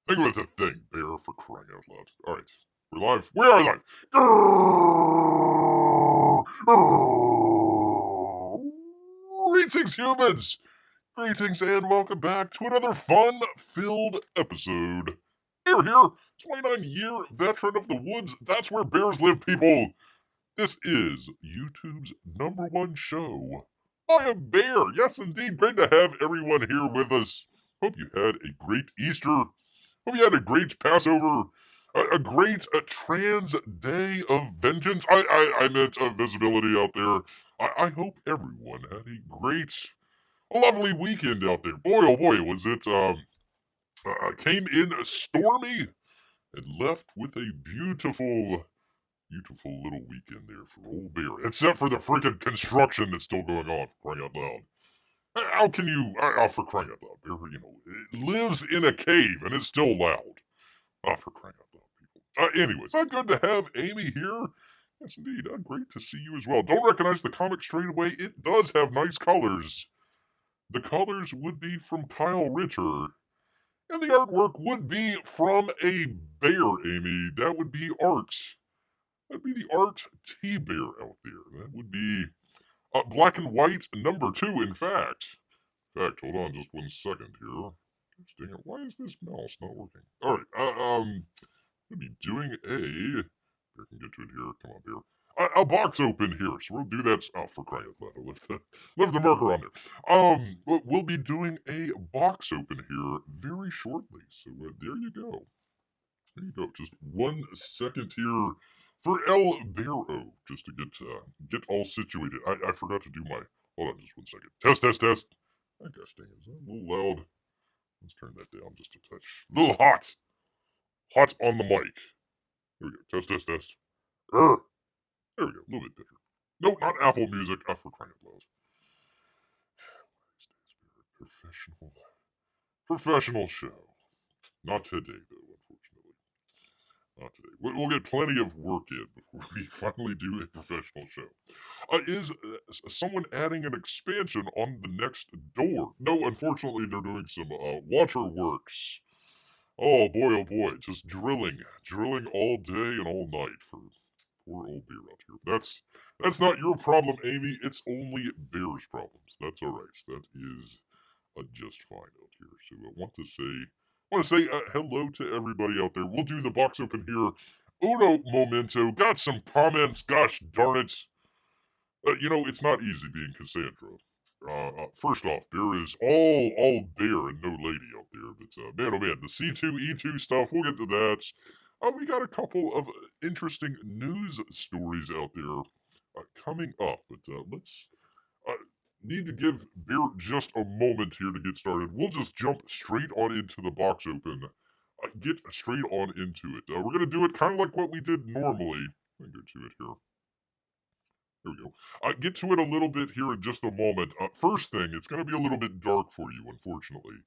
Think with a thing, Bear, for crying out loud. Alright, we're live. We are live! Greetings, humans! Greetings and welcome back to another fun-filled episode. Bear here, 29-year veteran of the woods. That's where bears live, people. This is YouTube's #1 show. I am Bear. Yes, indeed. Great to have everyone here with us. Hope you had a great Easter. Hope you had a great Passover, a great trans day of vengeance. I meant visibility out there. I hope everyone had a great, a lovely weekend out there. Boy, oh boy, was it, came in stormy and left with a beautiful, beautiful little weekend there for old Bear. Except for the freaking construction that's still going on, for crying out loud. How can you, for crying out loud, Bear, you know, it lives in a cave and it's still loud. For crying out loud, people. Anyways, good to have Amy here. Yes, indeed. Great to see you as well. Don't recognize the comic straight away. It does have nice colors. The colors would be from Kyle Ritter. And the artwork would be from a bear, Amy. That would be Art. That'd be the Art Thibert out there. That would be black and white #2, in fact. In fact, hold on just 1 second here. Gosh dang it, why is this mouse not working? Alright, we'll be doing a... I can get to it here. Come on, Bear. A box open here, so we'll do that. Oh, for crying out loud, I left the marker on there. We'll be doing a box open here very shortly, so there you go. There you go. Just 1 second here for El Barrow, just to get all situated. I forgot to do my... Hold on just 1 second. Test. Oh, gosh dang it, is that a little loud? Let's turn that down just a touch. A little hot. Hot on the mic. There we go. Test. There we go. A little bit better. No, not Apple Music. For crying out loud. Professional show. Not today, though, unfortunately. Not today. We'll get plenty of work in before we finally do a professional show. Is someone adding an expansion on the next door? No, unfortunately, they're doing some waterworks. Oh boy, just drilling all day and all night for poor old Bear out here. That's not your problem, Amy. It's only Bear's problems. That's all right. That is just fine out here. So I want to say hello to everybody out there. We'll do the box open here. Uno momento. Got some comments. Gosh darn it. You know, it's not easy being Cassandra. First off, there is all bear and no lady out there. But man, oh man, the C2E2 stuff. We'll get to that. We got a couple of interesting news stories out there coming up. But let's need to give Bear just a moment here to get started. We'll just jump straight on into the box open. Get straight on into it. We're gonna do it kind of like what we did normally. Let me go to it here. There we go. Get to it a little bit here in just a moment. First thing, it's going to be a little bit dark for you, unfortunately.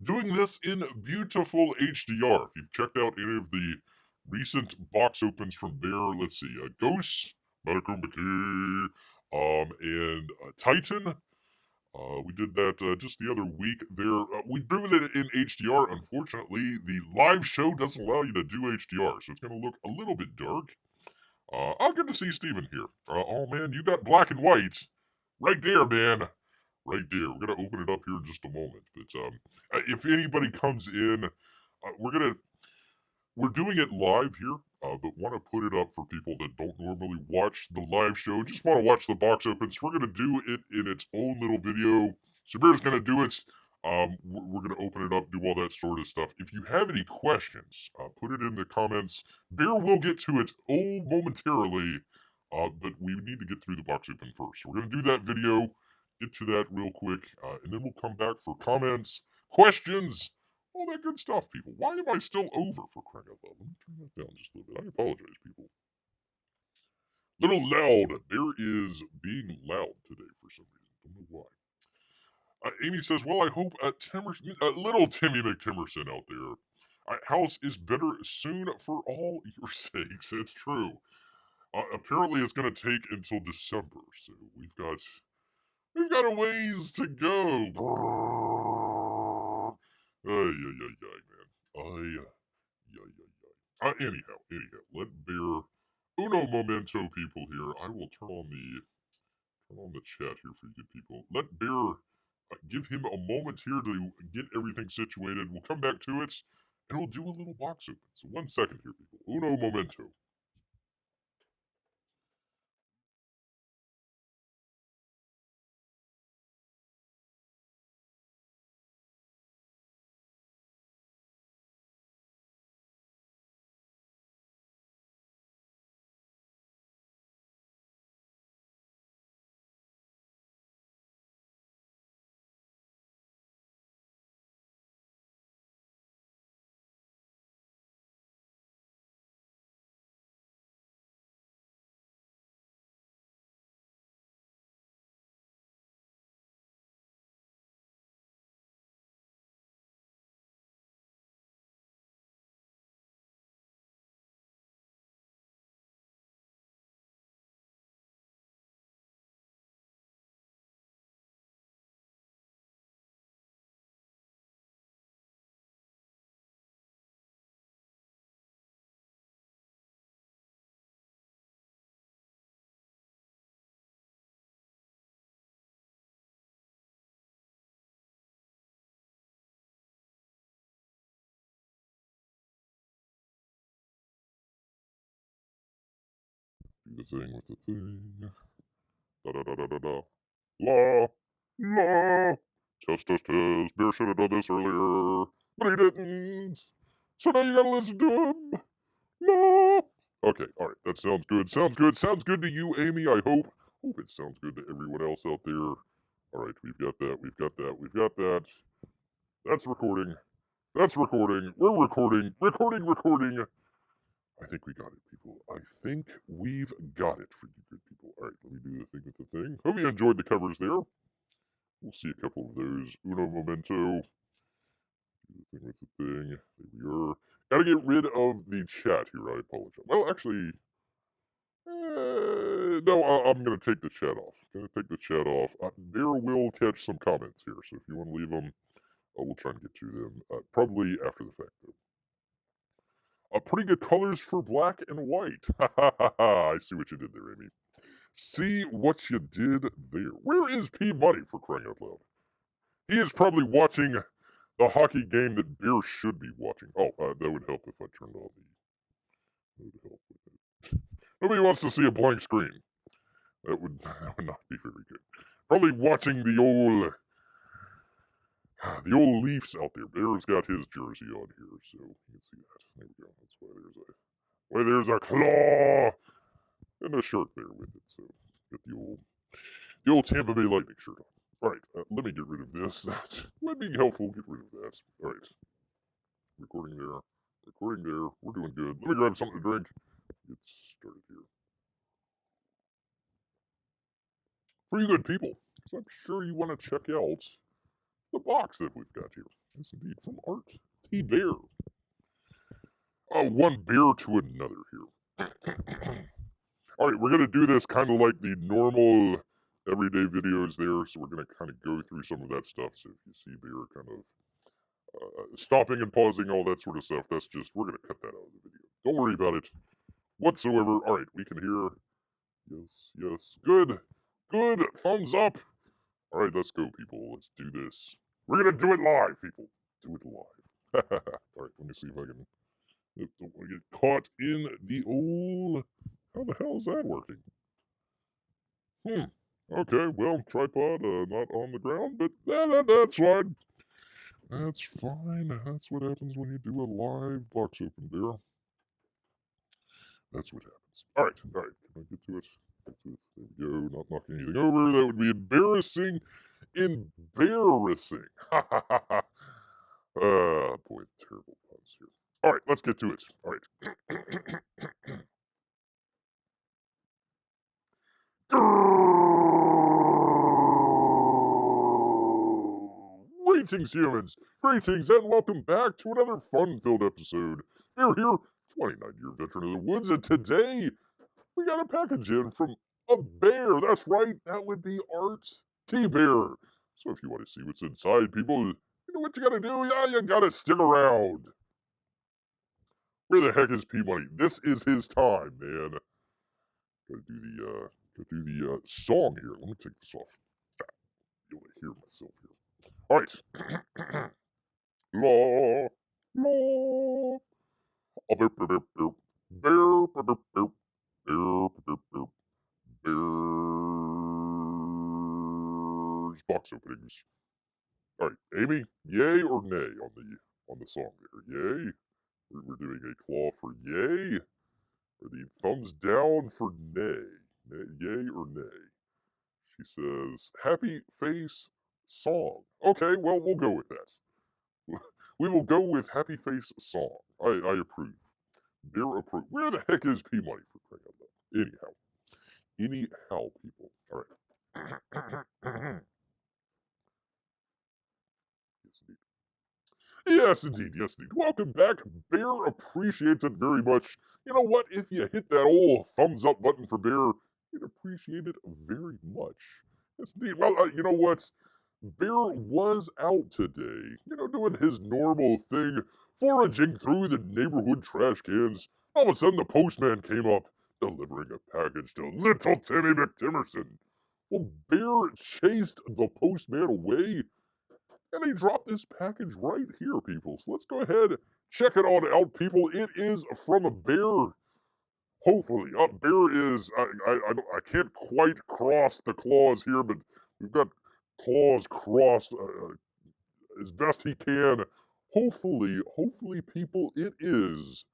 Doing this in beautiful HDR. If you've checked out any of the recent box opens from Bear, let's see, Ghost, Metakumaki, and Titan. We did that just the other week there. We drew it in HDR. Unfortunately, the live show doesn't allow you to do HDR, so it's going to look a little bit dark. Good to see Steven here. Oh man, you got black and white. Right there, man. Right there. We're gonna open it up here in just a moment. But if anybody comes in, we're doing it live here, but want to put it up for people that don't normally watch the live show. Just want to watch the box open. So we're gonna do it in its own little video. Samir's gonna do it. We're gonna open it up, do all that sort of stuff. If you have any questions, put it in the comments. Bear will get to it momentarily, but we need to get through the box open first. So we're gonna do that video, get to that real quick, and then we'll come back for comments, questions, all that good stuff, people. Why am I still over, for crying out loud? Let me turn that down just a little bit. I apologize, people. Little loud. Bear is being loud today for some reason. Don't know why. Amy says, well, I hope little Timmy McTimerson out there. House is better soon for all your sakes. It's true. Apparently, it's going to take until December, so we've got a ways to go. Ay, man. Anyhow, let bear uno momento, people here. I will turn on the chat here for you good people. Let bear give him a moment here to get everything situated. We'll come back to it, and we'll do a little box open. So 1 second here, people. Uno momento. Do the thing with the thing. Da da da da da da. La la. Test. Bear should have done this earlier, but he didn't. So now you gotta listen to him. La. Okay, all right. That sounds good. Sounds good to you, Amy. I hope. Hope it sounds good to everyone else out there. All right, we've got that. That's recording. We're recording. I think we got it, people. I think we've got it for you good people. All right, let me do the thing with the thing. Hope you enjoyed the covers there. We'll see a couple of those. Uno momento. Do the thing with the thing. There we are. Gotta get rid of the chat here. I apologize. Well, actually, no, I'm going to take the chat off. There will catch some comments here, so if you want to leave them, we'll try and get to them. Probably after the fact, though. Pretty good colors for black and white. I see what you did there, Amy. See what you did there. Where is P Money, for crying out loud? He is probably watching the hockey game that Bear should be watching. Oh, that would help if I turned on the... That would help with it. Nobody wants to see a blank screen. That would not be very good. Probably watching the old Leafs out there. Bear's got his jersey on here, so you can see that. There we go. That's why there's a claw and a shirt there with it. So get the old Tampa Bay Lightning shirt on. All right, let me get rid of this. That would be helpful. Get rid of that. All right, recording there. We're doing good. Let me grab something to drink. Get started here. For you good people, because I'm sure you want to check out the box that we've got here. Yes, indeed, from Art Thibert. One bear to another here. All right, we're going to do this kind of like the normal everyday videos there, so we're going to kind of go through some of that stuff. So if you see Bear kind of stopping and pausing, all that sort of stuff, that's just, we're going to cut that out of the video. Don't worry about it whatsoever. All right, we can hear. Yes. Good. Thumbs up. All right, let's go, people. Let's do this. We're going to do it live, people. Do it live. All right, let me see if I can... Don't want to get caught in the old... How the hell is that working? Okay, well, tripod not on the ground, but that's fine. That's fine. That's what happens when you do a live box open there. That's what happens. All right. Can I get to it? There we go. Not knocking anything over. That would be embarrassing. Boy, terrible puns here. All right, let's get to it. All right. Greetings, humans! Greetings, and welcome back to another fun-filled episode. We're here, 29-year veteran of the woods, and today we got a package in from a bear. That's right, that would be Art Thibert. So if you want to see what's inside, people, you know what you gotta do? Yeah, you gotta stick around. Where the heck is P-Money? This is his time, man. Gotta do the song here. Let me take this off. Be able to hear myself here. All right. La, la. Oh, bear, bear, bear, bear, bear, bear, bear, bear, bear, bear, bear, bears. Box openings. All right, Amy, yay or nay on the song there? Yay. We're doing a claw for yay, or the thumbs down for nay. Yay or nay? She says, happy face song. Okay, well, we'll go with that. We will go with happy face song. I approve. Bear approve. Where the heck is P-Money for crying out loud? Anyhow, people. All right. Yes, indeed. Yes, indeed. Welcome back. Bear appreciates it very much. You know what? If you hit that old thumbs up button for Bear, he'd appreciate it very much. Yes, indeed. Well, you know what? Bear was out today, doing his normal thing, foraging through the neighborhood trash cans. All of a sudden, the postman came up, delivering a package to little Timmy McTimerson. Well, Bear chased the postman away, and he dropped this package right here, people. So let's go ahead, check it on out, people. It is from a Bear. Hopefully, Bear is. I can't quite cross the claws here, but we've got claws crossed as best he can. Hopefully, people, it is.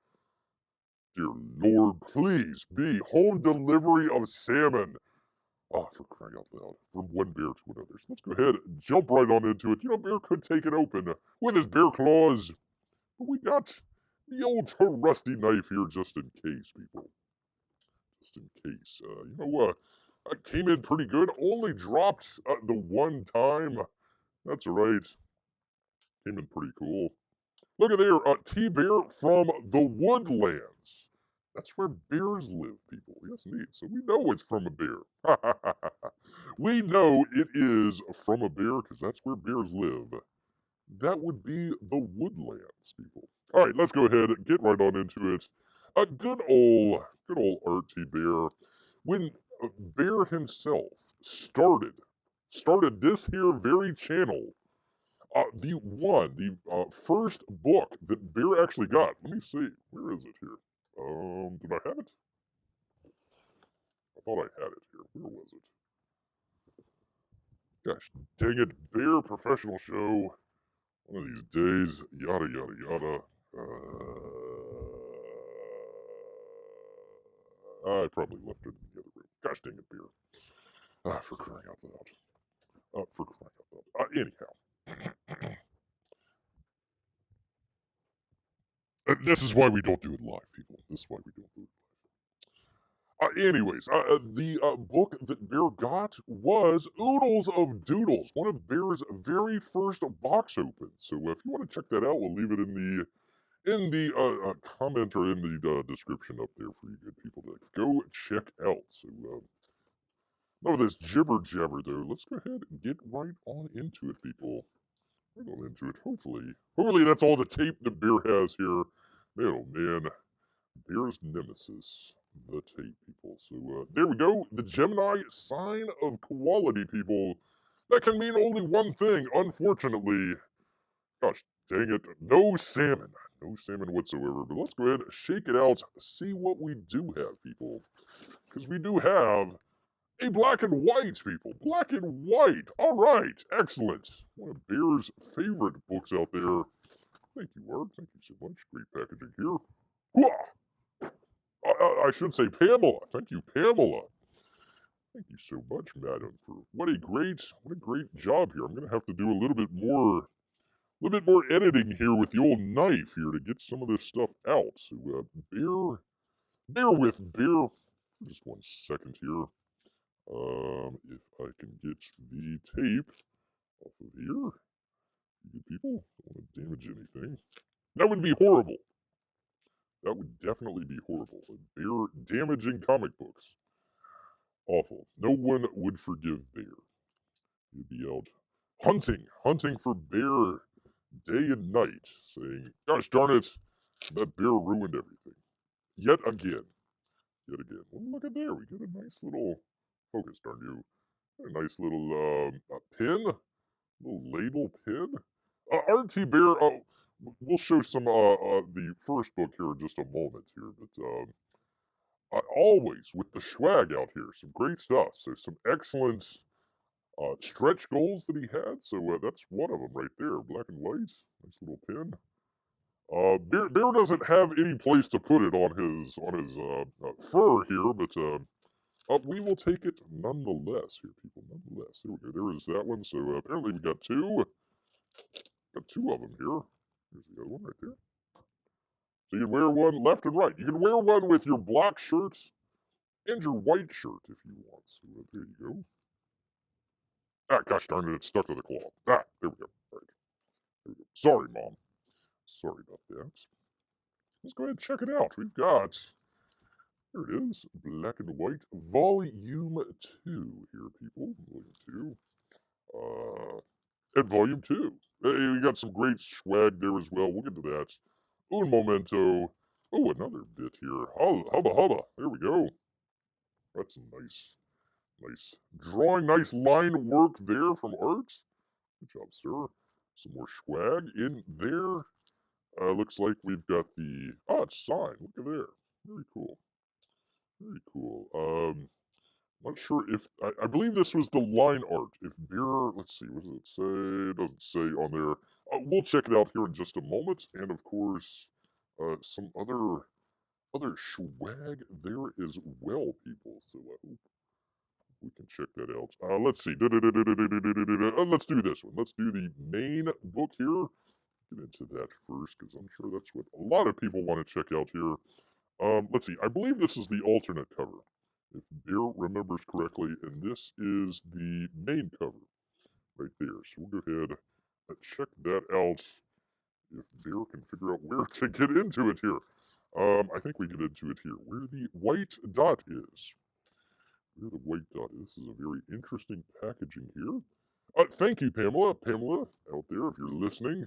Dear Lord, please be home delivery of salmon. Ah, for crying out loud. From one bear to another. So let's go ahead and jump right on into it. Bear could take it open with his bear claws. But we got the old rusty knife here just in case, people. Just in case. Came in pretty good. Only dropped the one time. That's right. Came in pretty cool. Look at there. T-Bear from the Woodlands. That's where bears live, people. Yes, indeed. So we know it's from a bear. We know it is from a bear because that's where bears live. That would be the Woodlands, people. All right, let's go ahead and get right on into it. A good old Art Thibert. When Bear himself started this here very channel, the first book that Bear actually got. Let me see. Where is it here? Did I have it? I thought I had it here. Where was it? Gosh dang it, Bear Professional Show. One of these days, yada yada yada. I probably left it in the other room. Gosh dang it, Bear. For crying out loud. For crying out loud. Anyhow. This is why we don't do it live, people. This is why we don't do it the book that Bear got was Oodles of Doodles, one of Bear's very first box opens. So if you want to check that out, we'll leave it in the comment or in the description up there for you good people to go check out. So none of this jibber jabber though. Let's go ahead and get right on into it, people. Right on into it. Hopefully that's all the tape that Bear has here. Oh man, Bear's nemesis, the tape, people. So there we go. The Gemini sign of quality, people. That can mean only one thing, unfortunately. Gosh dang it, no salmon. No salmon whatsoever. But let's go ahead, shake it out, see what we do have, people. Because we do have a black and white, people. Black and white. All right, excellent. One of Bear's favorite books out there. Thank you, Marc. Thank you so much. Great packaging here. Hooah! I should say Pamela. Thank you, Pamela. Thank you so much, madam, for what a great job here. I'm gonna have to do a little bit more editing here with the old knife here to get some of this stuff out. So bear with for just 1 second here. If I can get the tape off of here, you people don't want to damage anything. That would be horrible. That would definitely be horrible. Bear damaging comic books. Awful. No one would forgive Bear. He'd be out hunting for Bear day and night, saying, gosh darn it, That bear ruined everything. Yet again. Yet again. Well, look at there. We get a nice little focus, darn you. A nice little pin. Little label pin. Art Thibert. Oh, we'll show some the first book here in just a moment here, but always with the swag out here. Some great stuff. So some excellent stretch goals that he had. So that's one of them right there, black and white. Nice little pin. Bear doesn't have any place to put it on his fur here, but we will take it nonetheless here, people. Nonetheless, there we go. There is that one. So apparently we got two. Got two of them here. Here's the other one right there. So you can wear one left and right. You can wear one with your black shirt and your white shirt if you want. So there you go. Ah, gosh darn it, it's stuck to the claw. Ah, there we go. All right. There we go. Sorry, Mom. Sorry about that. Let's go ahead and check it out. We've got, there it is, black and white, Volume 2 here, people. Volume 2. And Volume 2. Hey, we got some great swag there as well. We'll get to that. Un momento. Oh, another bit here. Hubba hubba. There we go. That's some nice drawing, nice line work there from Art. Good job, sir. Some more swag in there. Looks like we've got the, it's signed. Look at there. Very cool. Very cool. Not sure if, I believe this was the line art. If Beer, let's see, what does it say? It doesn't say on there. We'll check it out here in just a moment. And of course, some other swag there as well, people. So I hope we can check that out. Let's see. Let's do this one. Let's do the main book here. Get into that first, because I'm sure that's what a lot of people want to check out here. Let's see. I believe this is the alternate cover, if Bear remembers correctly, and this is the main cover right there. So we'll go ahead and check that out if Bear can figure out where to get into it here. I think we get into it here, where the white dot is. Where the white dot is. This is a very interesting packaging here. Thank you, Pamela. Pamela, out there, if you're listening,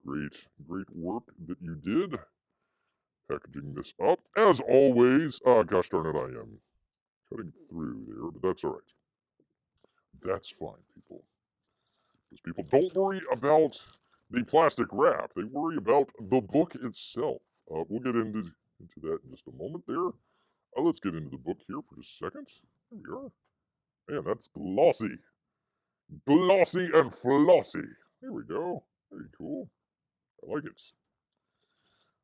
great work that you did packaging this up. As always, gosh darn it, I am cutting through there, but that's all right. That's fine, people. Because people don't worry about the plastic wrap. They worry about the book itself. We'll get into that in just a moment there. Let's get into the book here for just a second. There we are. Man, that's glossy. Glossy and flossy. There we go. Very cool. I like it.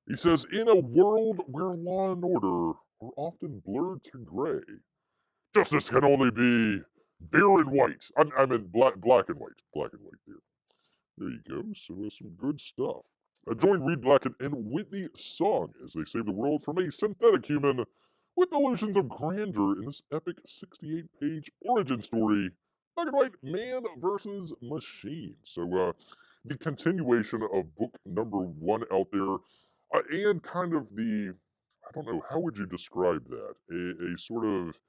He says, in a world where law and order are often blurred to gray, justice can only be bare and white. I mean black and white. Black and white there. There you go. So some good stuff. Join Reed Blackett and Whitney Song as they save the world from a synthetic human with illusions of grandeur in this epic 68-page origin story. Black and white man versus machine. So the continuation of book number 1 out there, and kind of the, I don't know, how would you describe that? A sort of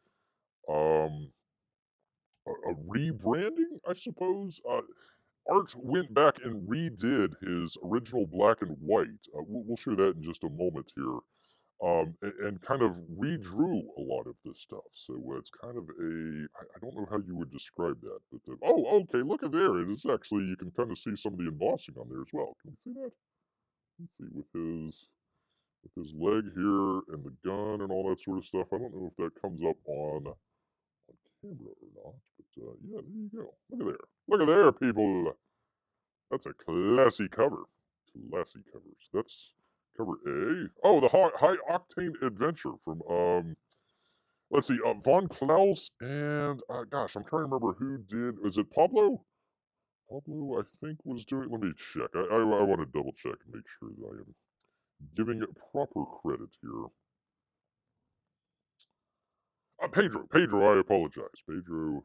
um, a rebranding, I suppose. Art went back and redid his original black and white. We'll show that in just a moment here. And kind of redrew a lot of this stuff. So it's kind of I don't know how you would describe that. But oh, okay, look at there. It is actually, you can kind of see some of the embossing on there as well. Can you see that? Let's see, with his leg here and the gun and all that sort of stuff. I don't know if that comes up on camera or not. But yeah, there you go. Look at there. Look at there, people. That's a classy cover. Classy covers. That's cover A. Oh, the high octane adventure from let's see, Von Klaus and gosh, I'm trying to remember who did. Was it Pablo? Pablo, I think, was doing. Let me check. I want to double check and make sure that I am giving it proper credit here. Pedro, I apologize. Pedro,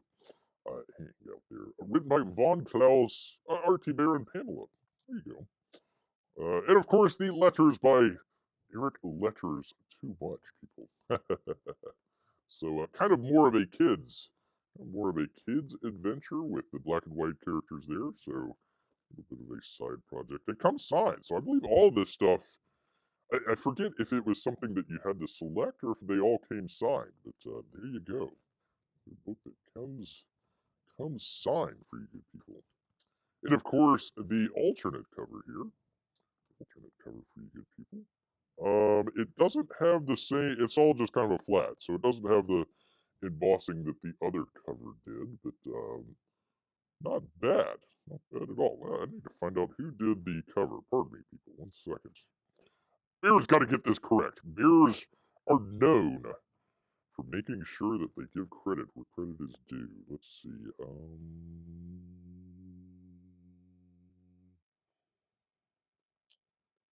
hang out there. Written by Von Klaus, Art Thibert, and Pamela. There you go. And of course, the letters by Eric Letters Too Much, people. So kind of more of a kids adventure with the black and white characters there. So a little bit of a side project. It comes signed, so I believe all this stuff I forget if it was something that you had to select or if they all came signed, but there you go. The book that comes signed for you good people. And of course, the alternate cover here. Alternate cover for you good people. It doesn't have the same. It's all just kind of a flat, so it doesn't have the embossing that the other cover did, but not bad. Not bad at all. Well, I need to find out who did the cover. Pardon me, people. 1 second. Bears got to get this correct. Bears are known for making sure that they give credit where credit is due. Let's see.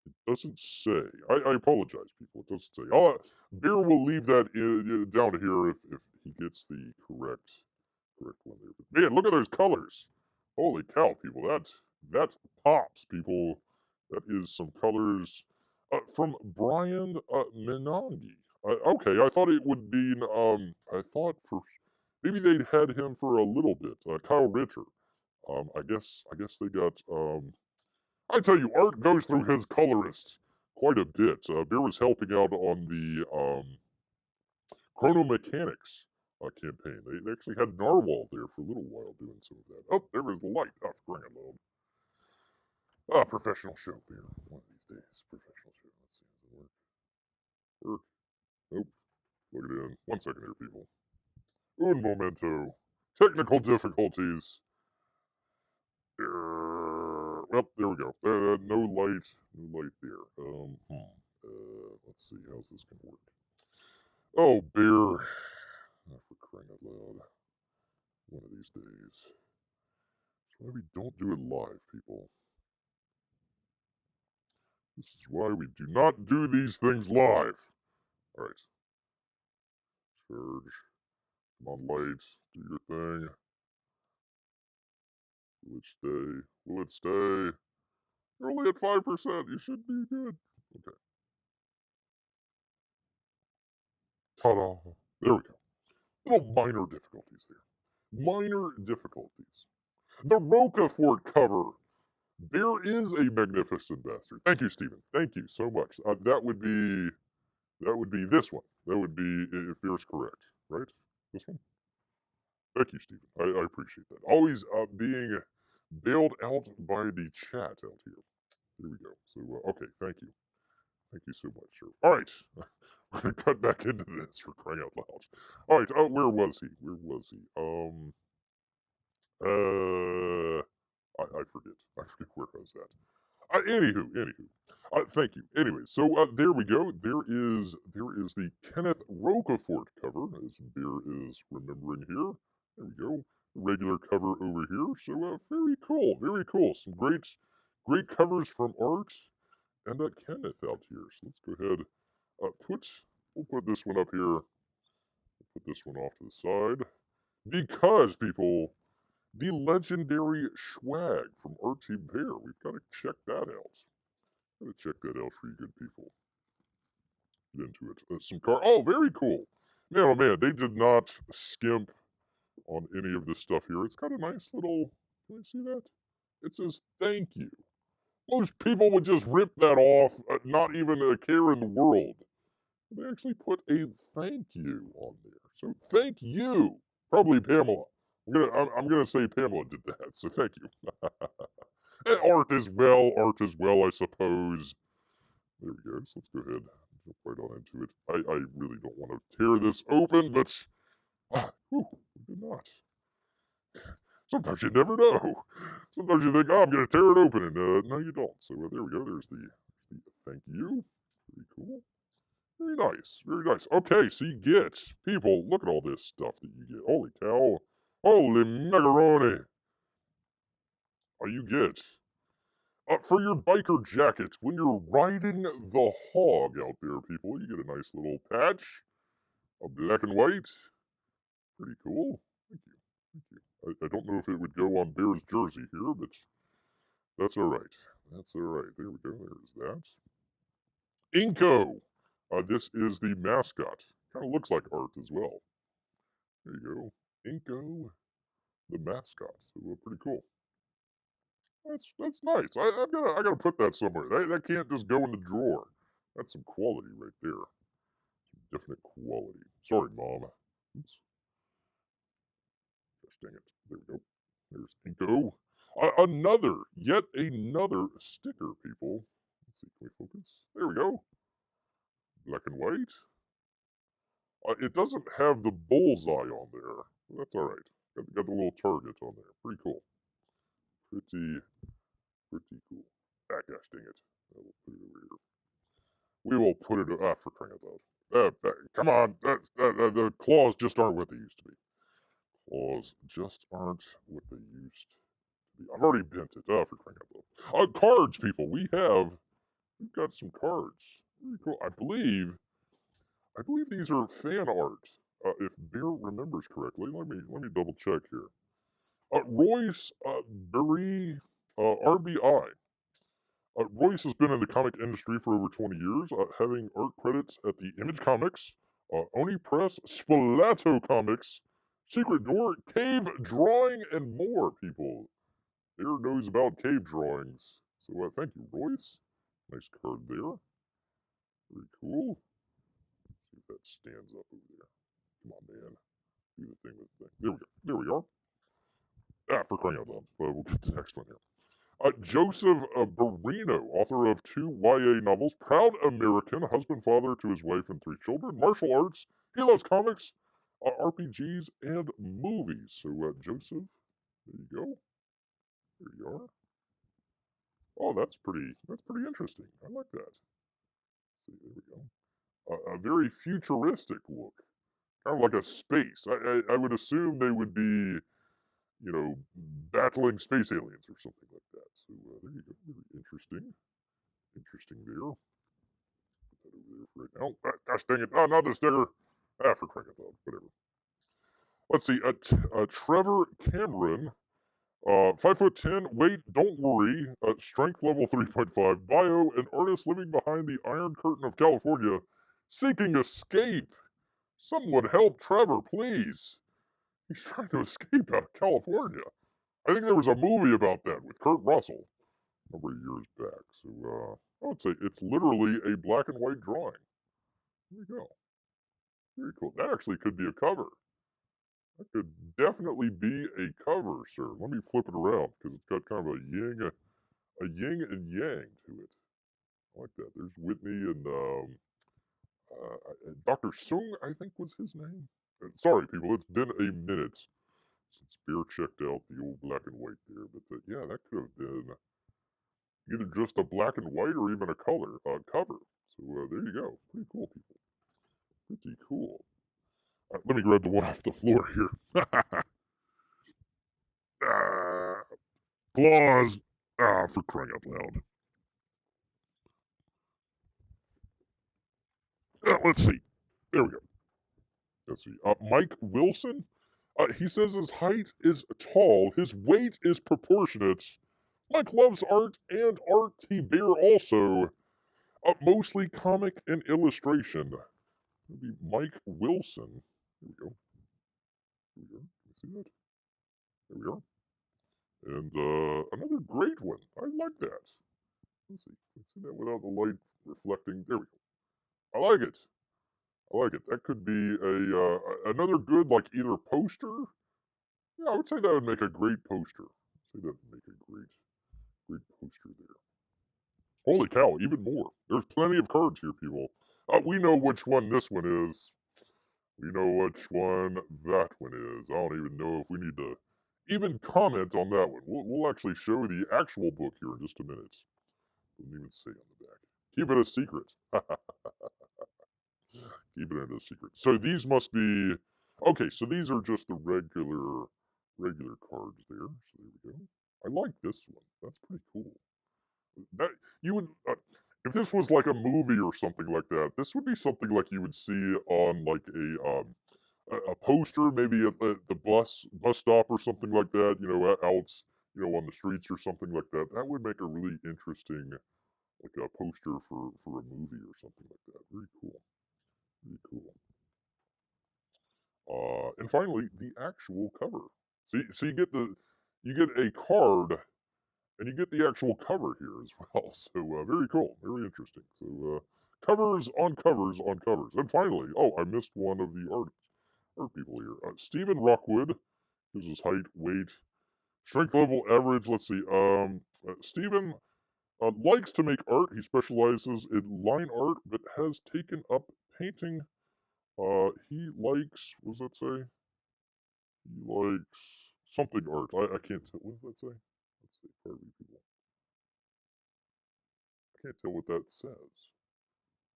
It doesn't say. I apologize, people. It doesn't say. Bear will leave that down here if he gets the correct one there. But man, look at those colors. Holy cow, people. That pops, people. That is some colors from Brian Menangi. Okay, I thought it would be. I thought for maybe they'd had him for a little bit. Kyle Ritter. I guess they got. I tell you, Art goes through his colorists quite a bit. Bear was helping out on the Chrono Mechanics campaign. They actually had Narwhal there for a little while doing some of that. Oh, there is the light. Oh, Grande. Professional show here. One of these days. Professional show. Let's see. Does it work? Nope. Plug it in. 1 second here, people. Un momento. Technical difficulties. Well, there we go. No light. No light there. Let's see. How's this going to work? Oh, Bear. For crying out loud. One of these days. That's why we don't do it live, people. This is why we do not do these things live. Alright. Charge. Come on, light. Do your thing. Will it stay? Will it stay? You're only at 5%. You should be good. Okay. Ta-da. There we go. Little minor difficulties there. Minor difficulties. The Rocafort cover. There is a magnificent bastard. Thank you, Stephen. Thank you so much. That would be this one. That would be if Bear's correct, right? This one. Thank you, Stephen. I appreciate that. Always being bailed out by the chat out here. There we go. So okay, thank you. Thank you so much, sir. All right, we're gonna cut back into this for crying out loud. All right. Oh, where was he? Where was he? I forget. I forget where I was at. Anywho. Thank you. Anyway, so there we go. There is the Kenneth Rocafort cover, as Bear is remembering here. There we go. Regular cover over here. So very cool. Very cool. Some great covers from Art and Kenneth out here. So let's go ahead. We'll put this one up here. We'll put this one off to the side because people. The legendary swag from Art Thibert. We've got to check that out. Gotta check that out for you good people. Get into it. Some car. Oh, very cool. Man, oh man, they did not skimp on any of this stuff here. It's got a nice little. Can I see that? It says thank you. Most people would just rip that off, not even a care in the world. They actually put a thank you on there. So thank you. Probably Pamela. I'm gonna say Pamela did that. So thank you. And Art as well, I suppose. There we go. So let's go ahead and jump right on into it. I really don't want to tear this open, but we did not. Sometimes you never know. Sometimes you think, oh, I'm going to tear it open, and no, you don't. So there we go. There's the thank you. Very cool. Very nice. Very nice. Okay, so you get, people, look at all this stuff that you get. Holy cow. Holy macaroni. Oh, you get. For your biker jackets, when you're riding the hog out there, people, you get a nice little patch. A black and white. Pretty cool. Thank you. Thank you. I don't know if it would go on Bear's jersey here, but that's all right. That's all right. There we go. There's that. Inko. This is the mascot. Kind of looks like Art as well. There you go. Inko, the mascot. So pretty cool. That's nice. I gotta put that somewhere. That can't just go in the drawer. That's some quality right there. Some definite quality. Sorry, Mom. Oops. Gosh dang it. There we go. There's Inko. Yet another sticker, people. Let's see, can we focus? There we go. Black and white. It doesn't have the bullseye on there. That's alright. Got the little target on there. Pretty cool. Pretty cool. Ah, gosh dang it. We'll put it over here. We will put it, for crying out loud. Come on. The claws just aren't what they used to be. Claws just aren't what they used to be. I've already bent it. For crying out loud. Cards, people. We've got some cards. Really cool. I believe these are fan art. If Bear remembers correctly, let me double check here. Royce Berry, RBI. Royce has been in the comic industry for over 20 years, having art credits at the Image Comics, Oni Press, Spalato Comics, Secret Door, Cave Drawing, and more, people. Bear knows about cave drawings. So thank you, Royce. Nice card there. Very cool. Let's see if that stands up over there. Come on, man. Do the thing with the thing. There we go. There we are. For crying out loud. We'll get to the next one here. Joseph Barino, author of 2 YA novels, proud American, husband, father to his wife and 3 children, martial arts, he loves comics, RPGs, and movies. So, Joseph, there you go. There you are. Oh, that's pretty interesting. I like that. See, there we go. A very futuristic look. Kind of like a space. I would assume they would be, battling space aliens or something like that. So, there you go. Very interesting. Interesting there. Put that over there for right now. Gosh dang it. Not the sticker. For crying out loud. Whatever. Let's see. Trevor Cameron. 5'10", weight, don't worry. Strength level 3.5. Bio, an artist living behind the Iron Curtain of California, seeking escape. Someone help Trevor, please. He's trying to escape out of California. I think there was a movie about that with Kurt Russell a number of years back. So, I would say it's literally a black and white drawing. There you go. Very cool. That actually could be a cover. That could definitely be a cover, sir. Let me flip it around because it's got kind of a yin and yang to it. I like that. There's Whitney and Dr. Sung, I think was his name. Sorry, people. It's been a minute since Bear checked out the old black and white there. But yeah, that could have been either just a black and white or even a color cover. So there you go. Pretty cool, people. Pretty cool. Let me grab the one off the floor here. Claws. For crying out loud. Let's see. There we go. Let's see. Mike Wilson. He says his height is tall. His weight is proportionate. Mike loves art and Art Thibert also. Mostly comic and illustration. Maybe Mike Wilson. There we go. There we go. Can you see that? There we are. And another great one. I like that. Let's see. Let's see that without the light reflecting. There we go. I like it. I like it. That could be another good, like, either poster. Yeah, I would say that would make a great poster. I'd say that would make a great poster there. Holy cow, even more. There's plenty of cards here, people. We know which one this one is. We know which one that one is. I don't even know if we need to even comment on that one. We'll actually show the actual book here in just a minute. Doesn't even say on the back. Keep it a secret. Keep it a secret. So these must be... Okay, so these are just the regular cards there. So there we go. I like this one. That's pretty cool. That you would... if this was like a movie or something like that, this would be something like you would see on like a poster, maybe at the bus stop or something like that, out, on the streets or something like that. That would make a really interesting, like a poster for a movie or something like that. Very cool. Very cool. And finally, the actual cover. So you get a card, and you get the actual cover here as well. So very cool, very interesting. So Covers on covers on covers. And finally, oh, I missed one of the art people here. Stephen Rockwood, who's his height, weight, strength level, average. Let's see. Stephen likes to make art. He specializes in line art, but has taken up painting. He likes, what does that say? He likes something art. I can't tell. What does that say? Let's see. Pardon me, people. I can't tell what that says.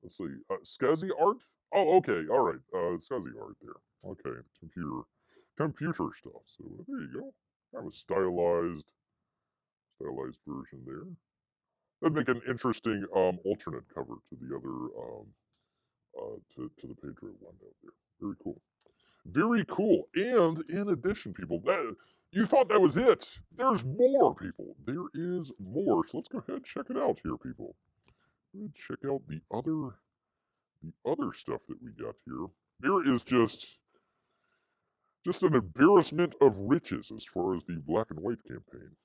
Let's see. Scuzzy art? Oh, okay. All right. Scuzzy art there. Okay. Computer stuff. So there you go. Kind of a stylized version there. That'd make an interesting alternate cover to the other to the Pedro one out there. Very cool. Very cool. And in addition, people, that you thought that was it. There's more, people. There is more. So let's go ahead and check it out here, people. Check out the other stuff that we got here. There is just an embarrassment of riches as far as the black and white campaign.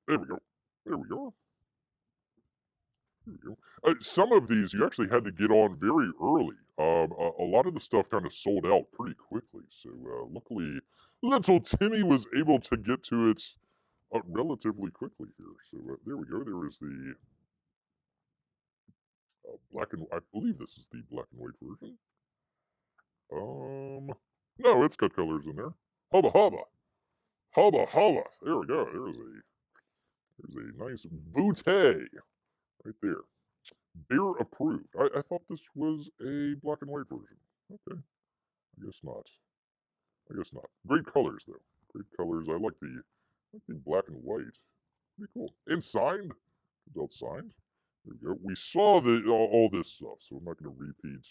There we go. There we go. There we go. Some of these you actually had to get on very early. A lot of the stuff kind of sold out pretty quickly. So luckily, little Timmy was able to get to it relatively quickly here. So there we go. There is the black and I believe this is the black and white version. No, it's got colors in there. Hubba hubba, hubba hubba. There we go. There's a nice bootay right there. Bear approved. I thought this was a black and white version. Okay, I guess not. I guess not. Great colors though. Great colors. I like the black and white. Pretty cool. And signed. Adult signed. There we go. We saw all this stuff, so I'm not going to repeat.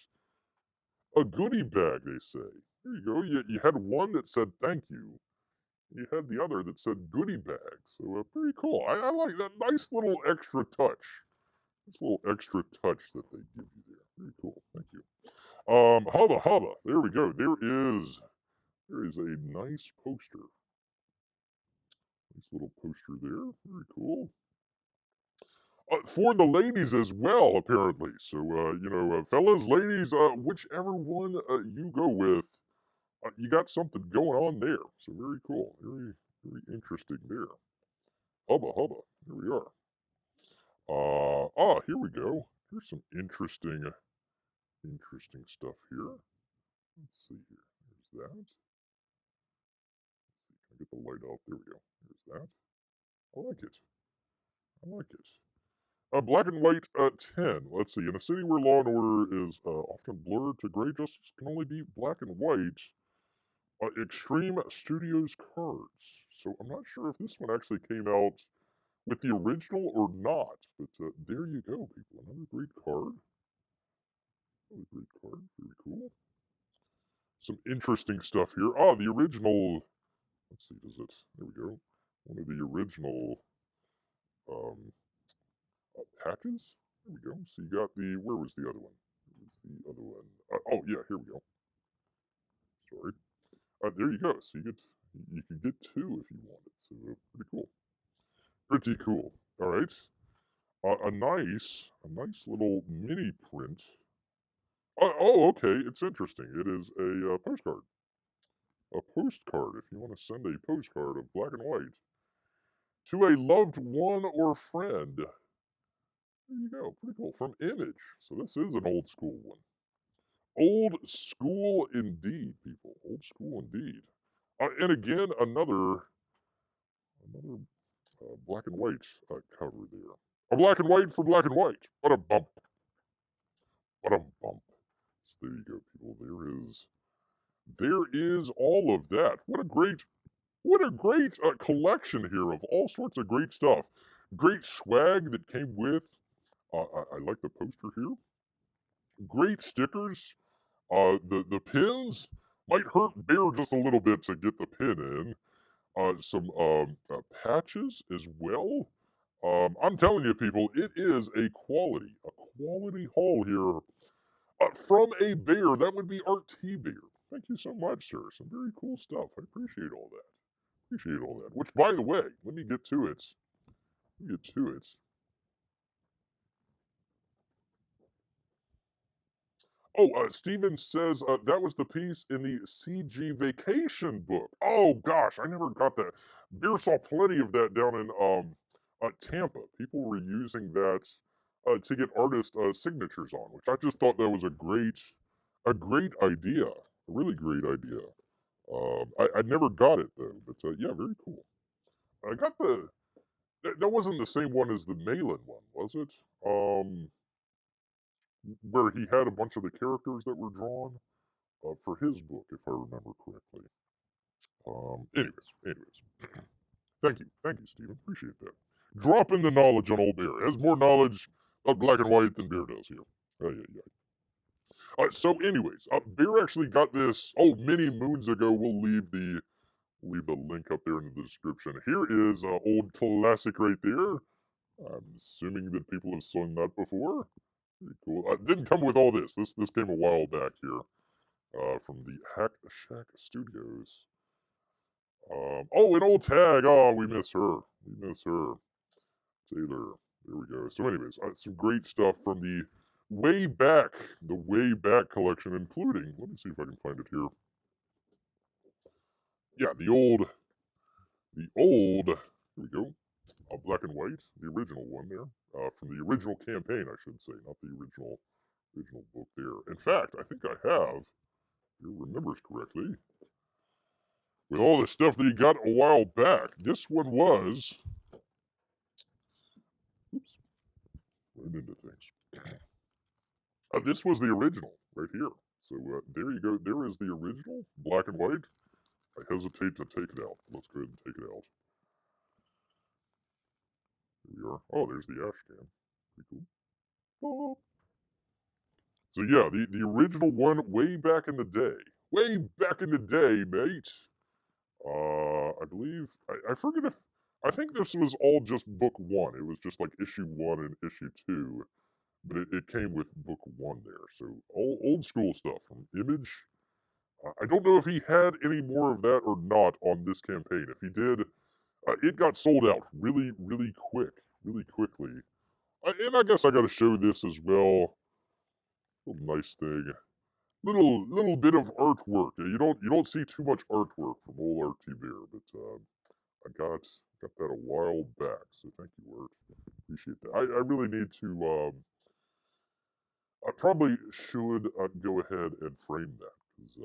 A goodie bag, they say. There you go. You had one that said thank you. You had the other that said goodie bag. So pretty cool. I like that nice little extra touch. This little extra touch that they give you there. Very cool. Thank you. Hubba hubba. There we go. There is a nice poster. Nice little poster there. Very cool. For the ladies as well, apparently. So, fellas, ladies, whichever one you go with, you got something going on there. So very cool. Very, very interesting there. Hubba hubba. Here we are. Here we go. Here's some interesting stuff here. Let's see here. There's that. Let's see. Can I get the light off? There we go. There's that. I like it. I like it. Black and white 10. Let's see. In a city where law and order is often blurred to gray, justice can only be black and white. Extreme Studios cards. So I'm not sure if this one actually came out with the original or not, but there you go, people. Another great card. Another great card. Very cool. Some interesting stuff here. The original. Let's see. Does it? There we go. One of the original um, patches. There we go. So you got the. Where was the other one? Where was the other one? Oh yeah, here we go. Sorry. There you go. So you can get two if you wanted. So pretty cool. Pretty cool. All right. A nice little mini print. Okay. It's interesting. It is a postcard. A postcard. If you want to send a postcard of black and white to a loved one or friend. There you go. Pretty cool. From Image. So this is an old school one. Old school indeed, people. Old school indeed. And again, another black and white cover there. A black and white for black and white. What a bump. What a bump. So there you go, people. There is all of that. What a great collection here of all sorts of great stuff. Great swag that came with. I like the poster here. Great stickers. The pins might hurt Bear just a little bit to get the pin in. Some patches as well. I'm telling you, people, it is a quality haul here from a bear. That would be Art Thibert. Thank you so much, sir. Some very cool stuff. I appreciate all that. Appreciate all that. Which, by the way, let me get to it. Oh, Steven says that was the piece in the CG Vacation book. Oh gosh, I never got that. Beer saw plenty of that down in Tampa. People were using that to get artist signatures on, which I just thought that was a great idea, a really great idea. I never got it though, but yeah, very cool. I got that wasn't the same one as the Malin one, was it? Where he had a bunch of the characters that were drawn for his book, if I remember correctly. Anyways, thank you, Stephen. Appreciate that. Drop in the knowledge on old Bear. Has more knowledge of black and white than Bear does here. Yeah. So, anyways, Bear actually got this. Oh, many moons ago. We'll leave the link up there in the description. Here is old classic right there. I'm assuming that people have sung that before. Pretty cool. Didn't come with all this. This came a while back here. From the Hack Shack Studios. Oh, an old tag. Oh, we miss her. We miss her. Taylor. There we go. So, anyways, some great stuff from the way back collection, including. Let me see if I can find it here. Yeah, the old. Here we go. Black and white, the original one there, from the original campaign, I should say, not the original book there. In fact, I think I have. If you remembers correctly. With all the stuff that he got a while back. This one was. Oops, ran into things. This was the original right here. So there you go. There is the original, black and white. I hesitate to take it out. Let's go ahead and take it out. Here we are. Oh, there's the ash can. Pretty cool. Oh. So yeah, the original one way back in the day. Way back in the day, mate. I believe I forget if I think this was all just book one. It was just like issue 1 and issue 2, but it came with book 1 there. So old school stuff from Image. I don't know if he had any more of that or not on this campaign. If he did, it got sold out really quickly. And I guess I got to show this as well. Little nice thing. Little bit of artwork. You don't see too much artwork from old Art Thibert, but I got that a while back. So thank you, Art. Appreciate that. I really need to. I probably should go ahead and frame that because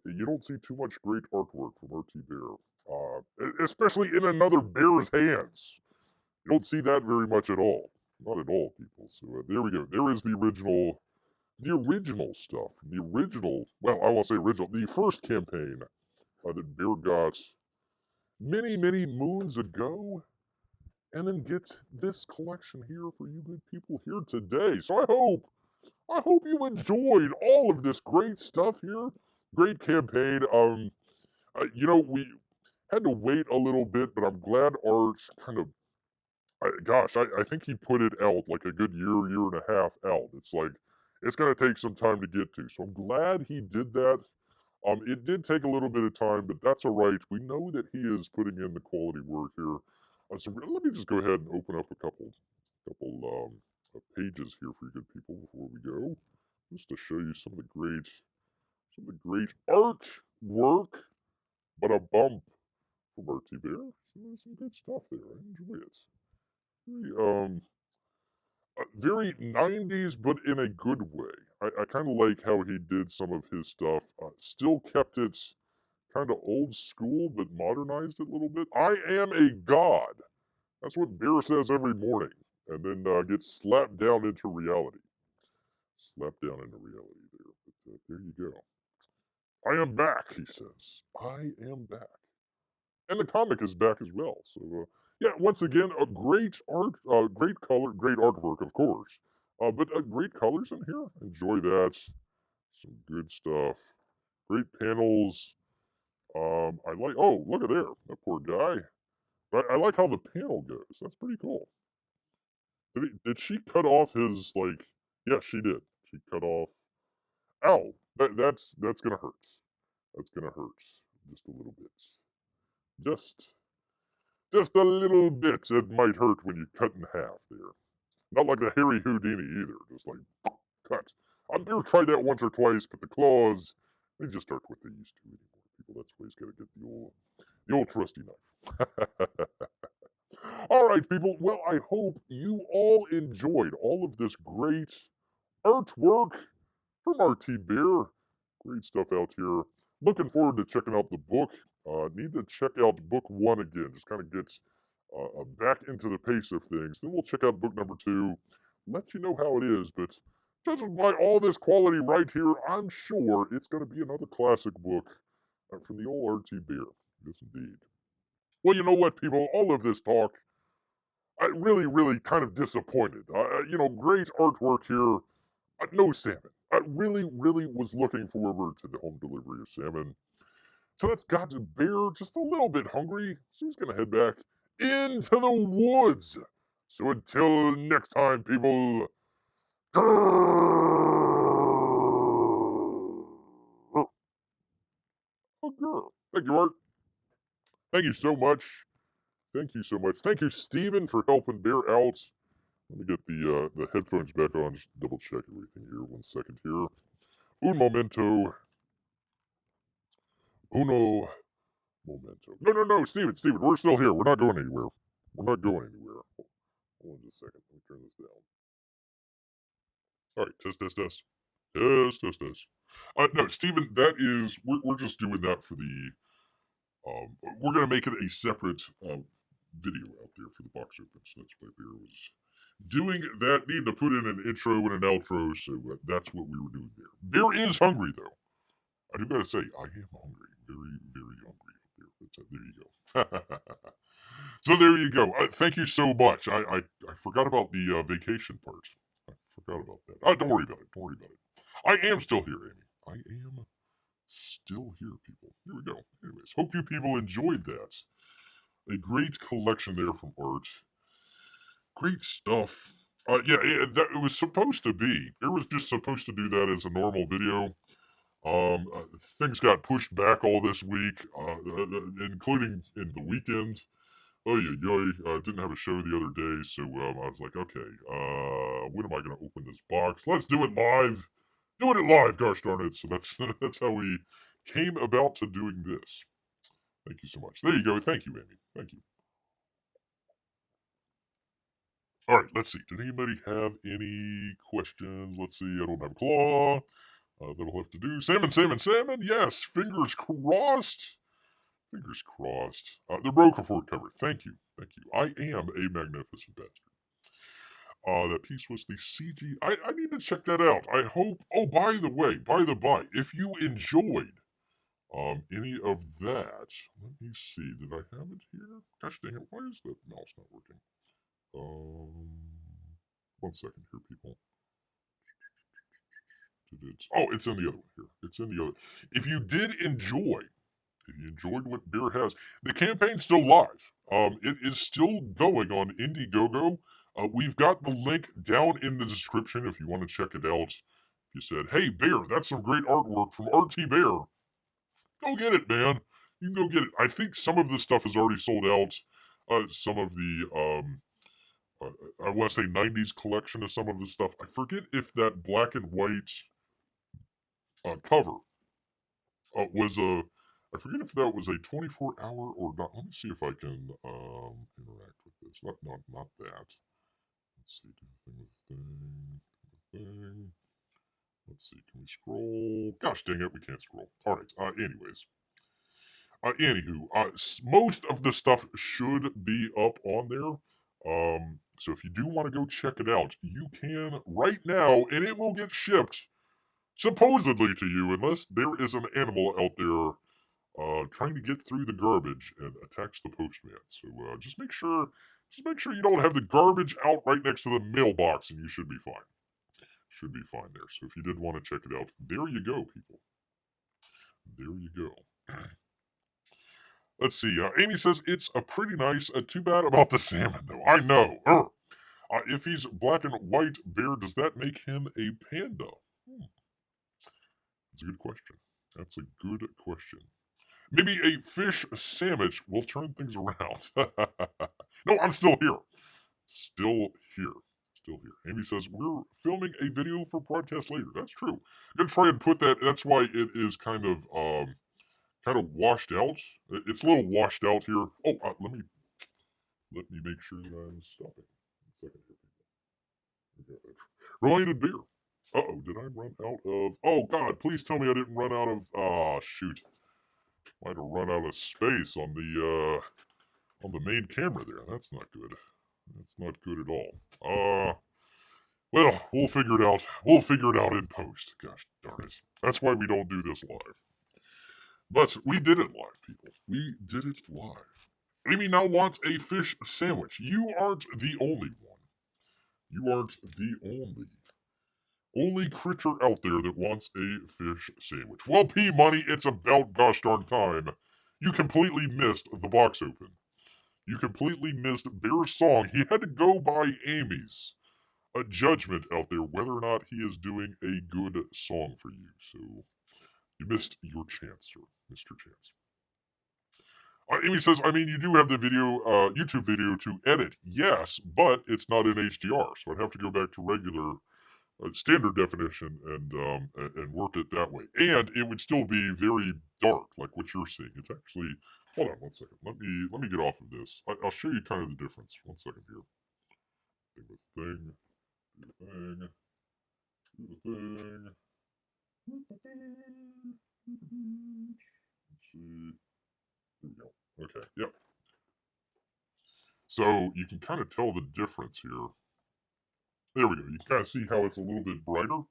you don't see too much great artwork from Art Thibert, especially in another bear's hands. You don't see that very much at all. Not at all, people. So there we go. There is the original stuff. The original, well, I won't say original, the first campaign that Bear got many moons ago, and then gets this collection here for you good people here today. So I hope you enjoyed all of this great stuff here. Great campaign. We had to wait a little bit, but I'm glad Art kind of I think he put it out like a good year and a half out. It's like, it's going to take some time to get to. So I'm glad he did that. It did take a little bit of time, but that's all right. We know that he is putting in the quality work here. So let me just go ahead and open up a couple pages here for you good people before we go, just to show you some of the great artwork. But a bump from Art Thibert. Some good stuff there. I enjoy it. Very, very 90s, but in a good way. I kind of like how he did some of his stuff. Still kept it kind of old school, but modernized it a little bit. I am a god. That's what Bear says every morning, and then gets slapped down into reality. Slapped down into reality there. But there you go. I am back, he says. I am back. And the comic is back as well. So, yeah, once again, a great art, great color, great artwork, of course. But great colors in here. Enjoy that. Some good stuff. Great panels. I like. Oh, look at there. That poor guy. I like how the panel goes. That's pretty cool. Did she cut off his like? Yeah, she did. She cut off. Ow! That's gonna hurt. That's gonna hurt just a little bit. Just a little bit. It might hurt when you cut in half there. Not like the Harry Houdini either. Just like cut. Bear tried that once or twice, but the claws, they just aren't what they used to anymore, people. That's why he's got to get the old trusty knife. All right, people. Well, I hope you all enjoyed all of this great artwork from Art Thibert. Great stuff out here. Looking forward to checking out the book. Need to check out book one again. Just kind of get back into the pace of things. Then we'll check out book number two. Let you know how it is. But judging by all this quality right here, I'm sure it's going to be another classic book from the old Art Thibert. Yes, indeed. Well, you know what, people? All of this talk, I really kind of disappointed. Great artwork here. No salmon. I really was looking forward to the home delivery of salmon. So that's got to Bear just a little bit hungry. So he's going to head back into the woods. So until next time, people. Oh, girl. Thank you, Art. Thank you so much. Thank you so much. Thank you, Steven, for helping Bear out. Let me get the headphones back on. Just double check everything here. 1 second here. Un momento. Uno momento. No, Steven, we're still here. We're not going anywhere. We're not going anywhere. Hold on just a second. Let me turn this down. All right, test. Test. No, Steven, that is, we're just doing that for the, we're going to make it a separate video out there for the box opens. That's why Bear was doing that. Need to put in an intro and an outro, so that's what we were doing there. Bear is hungry, though. I do gotta say, I am hungry. Very hungry out there. But there you go. So there you go. Thank you so much. I forgot about the vacation part. I forgot about that. Don't worry about it. Don't worry about it. I am still here, Amy. I am still here, people. Here we go. Anyways, hope you people enjoyed that. A great collection there from Art. Great stuff. It was supposed to be. It was just supposed to do that as a normal video. Things got pushed back all this week, including in the weekend. Didn't have a show the other day, so I was like, okay, when am I going to open this box? Let's do it live. Doing it live, gosh darn it. So that's that's how we came about to doing this. Thank you so much. There you go. Thank you, Amy. Thank you. All right, let's see. Did anybody have any questions? Let's see. I don't have a claw. That'll have to do. Salmon. Yes, fingers crossed. Fingers crossed. The Roquefort cover. Thank you. I am a magnificent bastard. That piece was the CG. I need to check that out. I hope. Oh, by the way, if you enjoyed any of that, let me see. Did I have it here? Gosh dang it! Why is the mouse not working? 1 second here, people. Oh, it's in the other one here. It's in the other. If you enjoyed what Bear has, the campaign's still live. It is still going on Indiegogo. We've got the link down in the description if you want to check it out. If you said, "Hey, Bear, that's some great artwork from RT Bear," go get it, man. You can go get it. I think some of the stuff is already sold out. Some of the I want to say 90s collection of some of the stuff. I forget if that black and white cover was a. I forget if that was a 24-hour or not. Let me see if I can interact with this. Not that. Let's see. Do the thing. Let's see. Can we scroll? Gosh dang it, we can't scroll. All right. Anyways. Anywho, most of the stuff should be up on there. So if you do want to go check it out, you can right now, and it will get shipped supposedly to you, unless there is an animal out there trying to get through the garbage and attacks the postman. So just make sure you don't have the garbage out right next to the mailbox, and you should be fine. Should be fine there. So if you did want to check it out, there you go, people. There you go. Let's see. Amy says it's a pretty nice. Too bad about the salmon, though. I know. If he's black and white bear, does that make him a panda? That's a good question. That's a good question. Maybe a fish sandwich will turn things around. No, I'm still here. Still here. Still here. Amy says, we're filming a video for broadcast later. That's true. I'm going to try and put that, that's why it is kind of washed out. It's a little washed out here. Oh, let me make sure that I'm stopping. 1 second here, people. Related beer. Uh-oh, did I run out of... Oh, God, please tell me I didn't run out of... Ah, shoot. Might have run out of space on the main camera there. That's not good. That's not good at all. Well, we'll figure it out. We'll figure it out in post. Gosh darn it. That's why we don't do this live. But we did it live, people. We did it live. Amy now wants a fish sandwich. You aren't the only one. You aren't the only creature out there that wants a fish sandwich. Well, P-Money, it's about gosh darn time. You completely missed the box open. You completely missed Bear's song. He had to go by Amy's judgment out there whether or not he is doing a good song for you. So you missed your chance, sir. Mr. Chance. Amy says, I mean, you do have the video, YouTube video to edit. Yes, but it's not in HDR, so I'd have to go back to regular standard definition and work it that way. And it would still be very dark, like what you're seeing. It's actually... Hold on 1 second. Let me get off of this. I'll show you kind of the difference. 1 second here. Do the thing. Do the thing. Do the thing. Let's see. There we go. Okay, yep. So you can kind of tell the difference here. There we go. You can kind of see how it's a little bit brighter.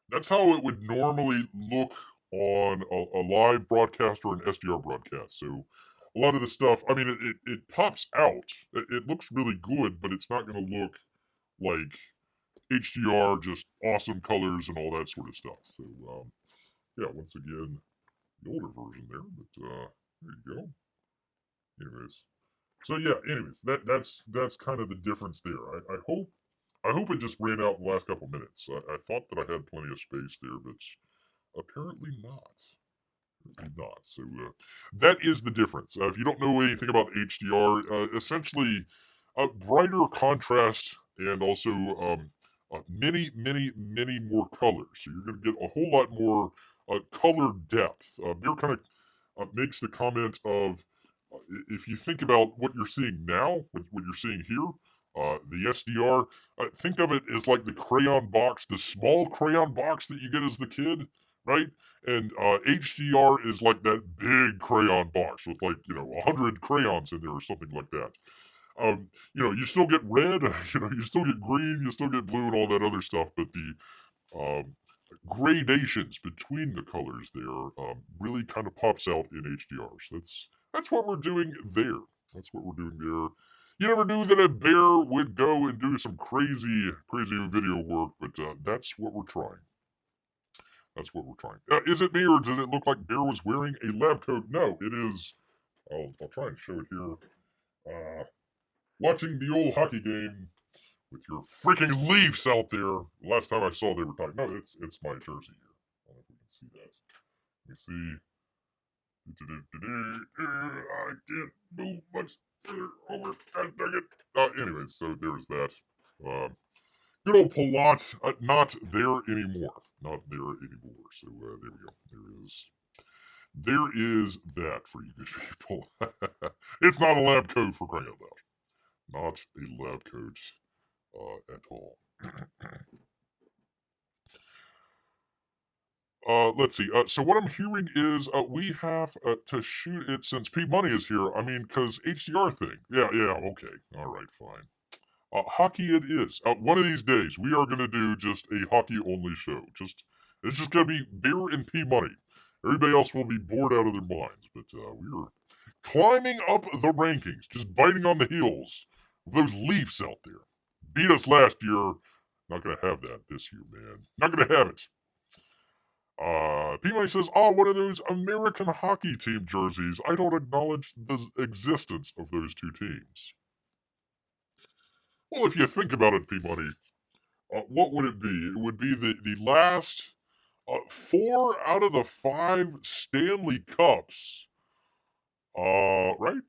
That's how it would normally look on a live broadcast or an SDR broadcast. So a lot of the stuff, I mean, it pops out. It looks really good, but it's not going to look like HDR, just awesome colors and all that sort of stuff. So, yeah, once again, the older version there, but there you go. Anyways, so yeah, anyways, that's kind of the difference there. I hope it just ran out the last couple minutes. I thought that I had plenty of space there, but apparently not. Not. So that is the difference. If you don't know anything about HDR, essentially brighter contrast and also many more colors. So you're going to get a whole lot more color depth. Beer kind of makes the comment of if you think about what you're seeing now, what you're seeing here, the SDR, think of it as like the crayon box, the small crayon box that you get as the kid, right? And HDR is like that big crayon box with like, 100 crayons in there or something like that. You still get red, you still get green, you still get blue and all that other stuff, but the gradations between the colors there really kind of pops out in HDR. So that's what we're doing there. That's what we're doing there. You never knew that a bear would go and do some crazy video work, but that's what we're trying. That's what we're trying. Is it me, or did it look like Bear was wearing a lab coat? No, it is. I'll try and show it here. Watching the old hockey game with your freaking Leafs out there. Last time I saw they were talking. No, it's my jersey here. I don't know if we can see that. Let me see. I can't move much further over. God dang it. Anyways, so there's that. Good old Palat, not there anymore. Not there anymore. So there we go. There is that for you good people. It's not a lab coat for crying out loud. Not a lab coat at all. Let's see. So what I'm hearing is we have to shoot it since P Money is here. I mean, because HDR thing. Yeah, okay. All right, fine. Hockey it is. One of these days, we are going to do just a hockey-only show. It's just going to be Beer and P Money. Everybody else will be bored out of their minds. But we're climbing up the rankings, just biting on the heels of those Leafs out there. Beat us last year. Not going to have that this year, man. Not going to have it. P-Money says, one of those American hockey team jerseys. I don't acknowledge the existence of those two teams. Well, if you think about it, P-Money, what would it be? It would be the last 4 out of the 5 Stanley Cups. Right?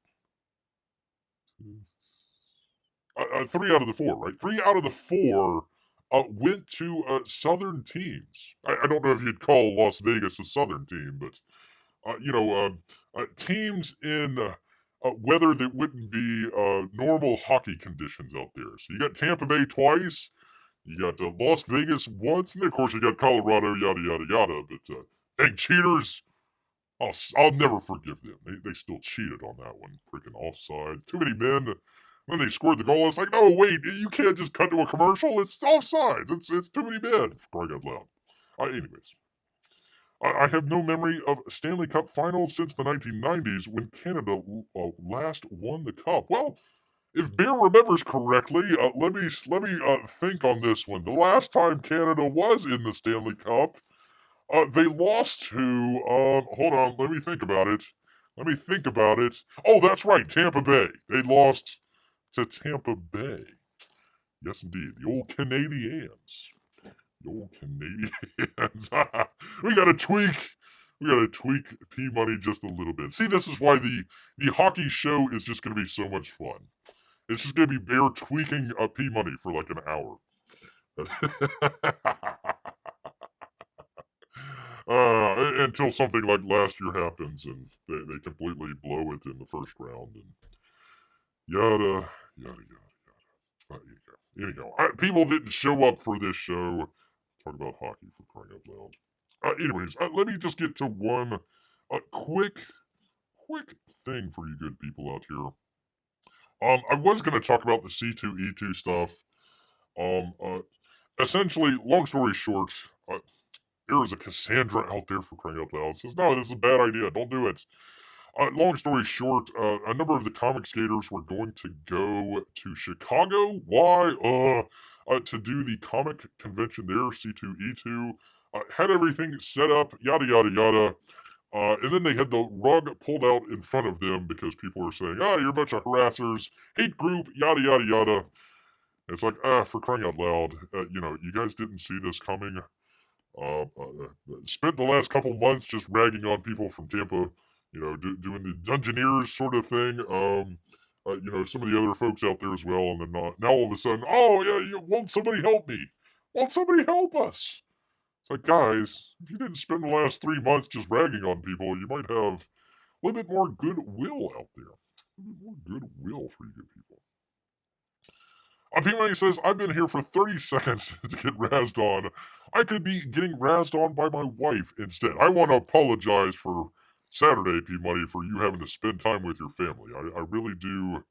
3 out of the 4, right? 3 out of the 4 went to Southern teams. I don't know if you'd call Las Vegas a Southern team, but teams in weather that wouldn't be normal hockey conditions out there. So you got Tampa Bay twice, you got Las Vegas once, and then of course you got Colorado, yada yada yada. But dang cheaters! I'll never forgive them. They still cheated on that one. Freaking offside. Too many men. When they scored the goal, it's like, no, wait, you can't just cut to a commercial. It's offsides. It's too many men. For crying out loud. Anyways, I have no memory of Stanley Cup finals since the 1990s when Canada last won the cup. Well, if Bear remembers correctly, let me think on this one. The last time Canada was in the Stanley Cup, they lost to. Hold on, let me think about it. Oh, that's right, Tampa Bay. They lost to Tampa Bay. Yes, indeed, the old Canadians. The old Canadians. we gotta tweak. We gotta tweak P Money just a little bit. See, this is why the hockey show is just gonna be so much fun. It's just gonna be Bear tweaking P Money for like an hour. Until something like last year happens and they completely blow it in the first round and yada yada yada. Anyhow, people didn't show up for this show. Talk about hockey for crying out loud. Anyways, let me just get to one quick thing for you good people out here. I was going to talk about the C2E2 stuff. Essentially, long story short, there is a Cassandra out there for crying out loud. Says, no, this is a bad idea. Don't do it. Long story short, a number of the comic skaters were going to go to Chicago. Why? To do the comic convention there, C2E2. Had everything set up, yada, yada, yada. And then they had the rug pulled out in front of them because people were saying, you're a bunch of harassers, hate group, yada, yada, yada. It's like, for crying out loud, you guys didn't see this coming. Spent the last couple months just ragging on people from Tampa, doing the Dungeoneers sort of thing. Some of the other folks out there as well. And then now all of a sudden, won't somebody help me? Won't somebody help us? It's like, guys, if you didn't spend the last 3 months just ragging on people, you might have a little bit more goodwill out there. A little bit more goodwill for you good people. P-Money says, I've been here for 30 seconds to get razzed on. I could be getting razzed on by my wife instead. I want to apologize for Saturday, P-Money, for you having to spend time with your family. I really do.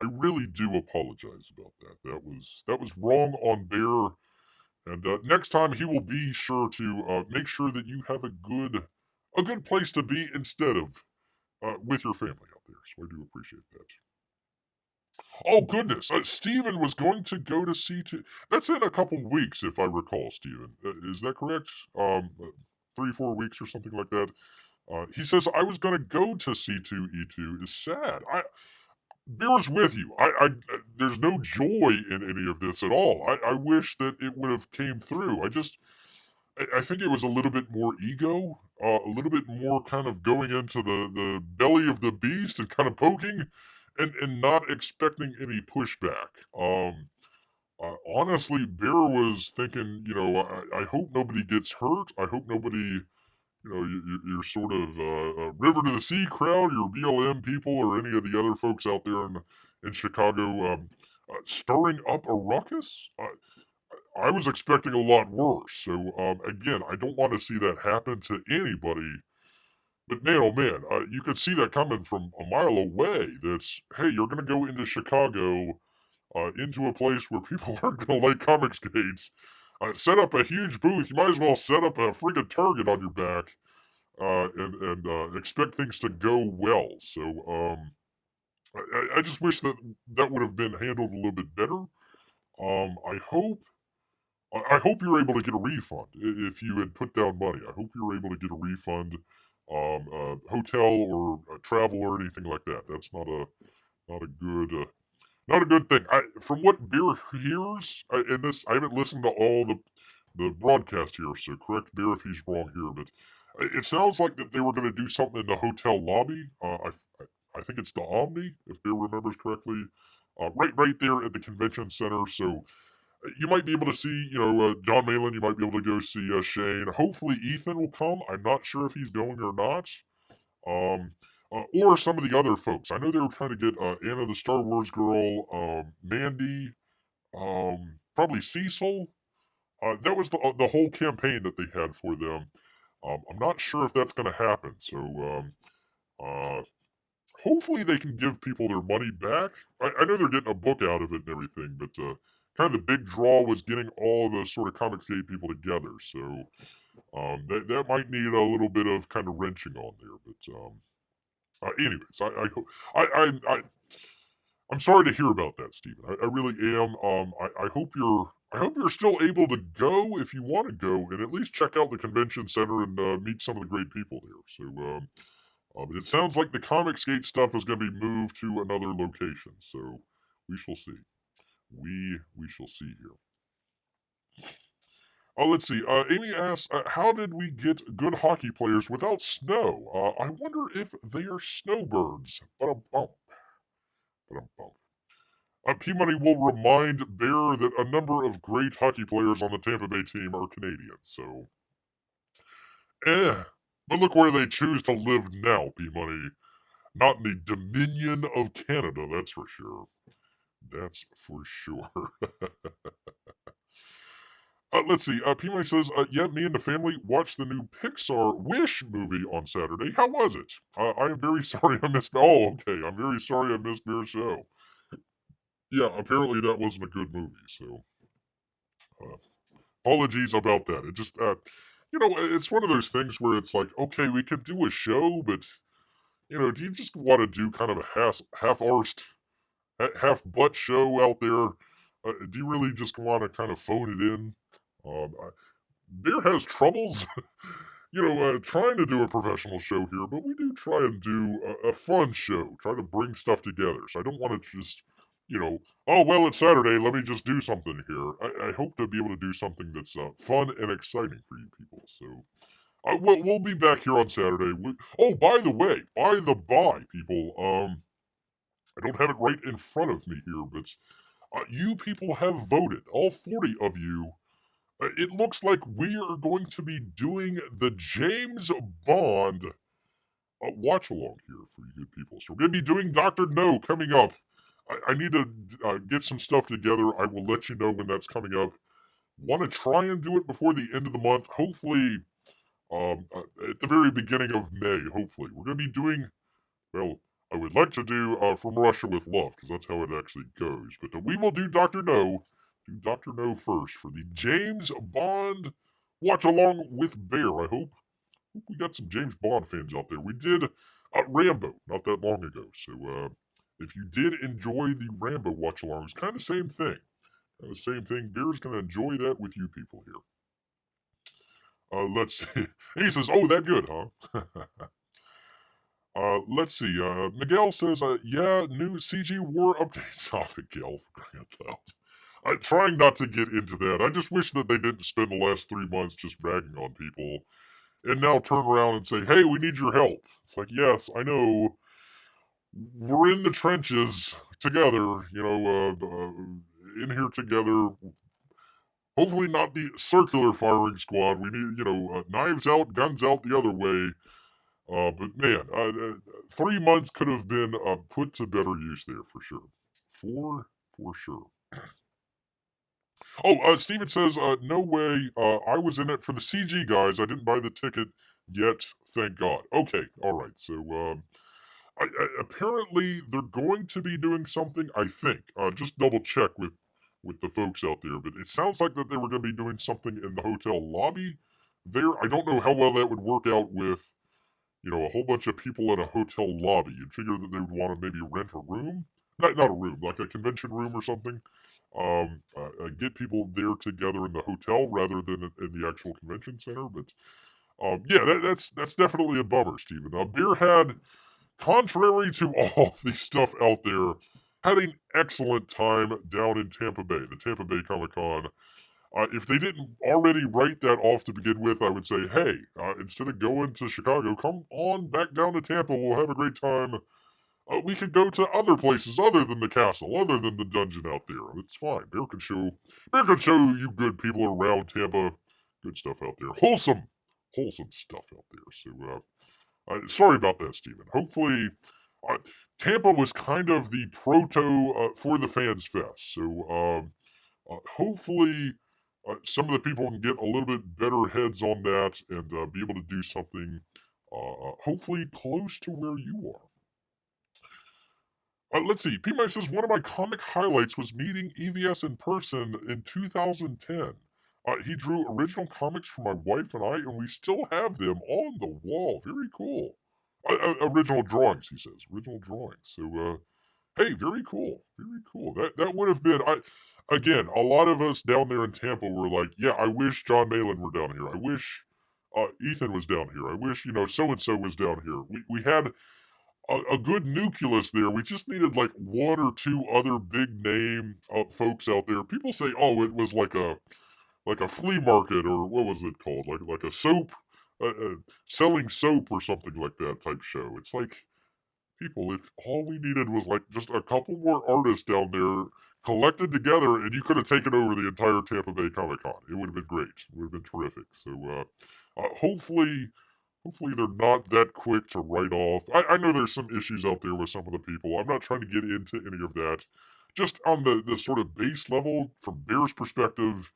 I really do apologize about that. That was wrong on Bear. And next time he will be sure to make sure that you have a good place to be instead of with your family out there. So I do appreciate that. Oh goodness, Steven was going to go to C2. That's in a couple weeks, if I recall, Steven. Is that correct? 3-4 weeks or something like that. He says I was going to go to C2E2. Is sad. Bear's with you. There's no joy in any of this at all. I wish that it would have came through. I think it was a little bit more ego, a little bit more kind of going into the belly of the beast and kind of poking, and not expecting any pushback. Honestly, Bear was thinking, I hope nobody gets hurt. I hope nobody, you're sort of River to the Sea crowd, your BLM people, or any of the other folks out there in Chicago stirring up a ruckus. I was expecting a lot worse. So, again, I don't want to see that happen to anybody. But man, oh man, you could see that coming from a mile away. That's, hey, you're going to go into Chicago, into a place where people aren't going to like comic skates. Set up a huge booth. You might as well set up a friggin' target on your back and expect things to go well. So, I just wish that would have been handled a little bit better. I hope you're able to get a refund if you had put down money. I hope you're able to get a refund, hotel or travel or anything like that. That's not a good thing. From what Beer hears, in this, I haven't listened to all the broadcast here, so correct Beer if he's wrong here, but it sounds like that they were going to do something in the hotel lobby. I think it's the Omni, if Beer remembers correctly. right there at the convention center. So you might be able to see, John Malin. You might be able to go see Shane. Hopefully, Ethan will come. I'm not sure if he's going or not. Um, or some of the other folks. I know they were trying to get Anna the Star Wars girl, Mandy, probably Cecil. That was the whole campaign that they had for them. I'm not sure if that's going to happen. So hopefully they can give people their money back. I know they're getting a book out of it and everything, but kind of the big draw was getting all the sort of Comicsgate people together. So that might need a little bit of kind of wrenching on there. But anyways, I'm sorry to hear about that, Stephen. I really am. I hope you're still able to go if you want to go and at least check out the convention center and meet some of the great people there. So, but it sounds like the Comicsgate stuff is going to be moved to another location. So we shall see. We shall see here. Let's see. Amy asks, how did we get good hockey players without snow? I wonder if they are snowbirds. Ba-dum-bum. Ba-dum-bum. P-Money will remind Bear that a number of great hockey players on the Tampa Bay team are Canadian, so... But look where they choose to live now, P-Money. Not in the Dominion of Canada, that's for sure. That's for sure. Let's see. P-Money says, yeah, me and the family watched the new Pixar Wish movie on Saturday. How was it? I am very sorry I missed... Oh, okay. I'm very sorry I missed Bear's show. Yeah, apparently that wasn't a good movie, so... Apologies about that. It just, it's one of those things where it's like, okay, we could do a show, but, do you just want to do kind of a half-arsed, half-butt show out there? Do you really just want to kind of phone it in? Bear has troubles, trying to do a professional show here, but we do try and do a fun show, try to bring stuff together. So I don't want to just, oh, well, it's Saturday, let me just do something here. I hope to be able to do something that's fun and exciting for you people. So we'll be back here on Saturday. Oh, by the way, people, I don't have it right in front of me here, but you people have voted, all 40 of you. It looks like we are going to be doing the James Bond watch along here for you good people. So we're going to be doing Dr. No coming up. I need to get some stuff together. I will let you know when that's coming up. Want to try and do it before the end of the month. Hopefully, at the very beginning of May, hopefully. We're going to be doing, well, I would like to do From Russia with Love, because that's how it actually goes. But we will do Dr. No. Do Dr. No first for the James Bond watch along with Bear. I hope we got some James Bond fans out there. We did Rambo not that long ago. So if you did enjoy the Rambo watch along, it's kind of the same thing. Bear's going to enjoy that with you people here. Let's see. He says, oh, that good, huh? Let's see. Miguel says, yeah, new CG War updates. Oh, Miguel, for crying out loud. Trying not to get into that. I just wish that they didn't spend the last 3 months just bragging on people and now turn around and say, hey, we need your help. It's like, yes, I know. We're in the trenches together, in here together. Hopefully not the circular firing squad. We need, knives out, guns out the other way. But man, 3 months could have been put to better use there for sure. For sure. Oh, Steven says, no way. I was in it for the CG guys. I didn't buy the ticket yet. Thank God. Okay, all right. So, apparently they're going to be doing something. I think. Just double check with the folks out there. But it sounds like that they were going to be doing something in the hotel lobby there. I don't know how well that would work out with, a whole bunch of people in a hotel lobby. You'd figure that they would want to maybe rent a room. Not a room, like a convention room or something. Get people there together in the hotel rather than in the actual convention center. But yeah, that's definitely a bummer, Stephen. Beer had, contrary to all the stuff out there, had an excellent time down in Tampa Bay, the Tampa Bay Comic-Con. If they didn't already write that off to begin with, I would say, hey, instead of going to Chicago, come on back down to Tampa. We'll have a great time we could go to other places other than the castle, other than the dungeon out there. It's fine. Bear can show you good people around Tampa. Good stuff out there. Wholesome stuff out there. So, sorry about that, Steven. Hopefully, uh, Tampa was kind of the proto for the Fans Fest. So, hopefully, some of the people can get a little bit better heads on that and be able to do something, hopefully, close to where you are. Let's see. P-Mike says, one of my comic highlights was meeting EVS in person in 2010. He drew original comics for my wife and I, and we still have them on the wall. Very cool. Original drawings, he says. Original drawings. So, hey, very cool. Very cool. That would have been... again, a lot of us down there in Tampa were like, yeah, I wish John Malin were down here. I wish Ethan was down here. I wish, so-and-so was down here. We had a good nucleus there. We just needed like one or two other big name folks out there. People say, "Oh, it was like a flea market or what was it called? Like a soap, selling soap or something like that type show." It's like, people, if all we needed was like just a couple more artists down there collected together, and you could have taken over the entire Tampa Bay Comic Con. It would have been great. It would have been terrific. So, hopefully they're not that quick to write off. I know there's some issues out there with some of the people. I'm not trying to get into any of that. Just on the sort of base level, from Bear's perspective,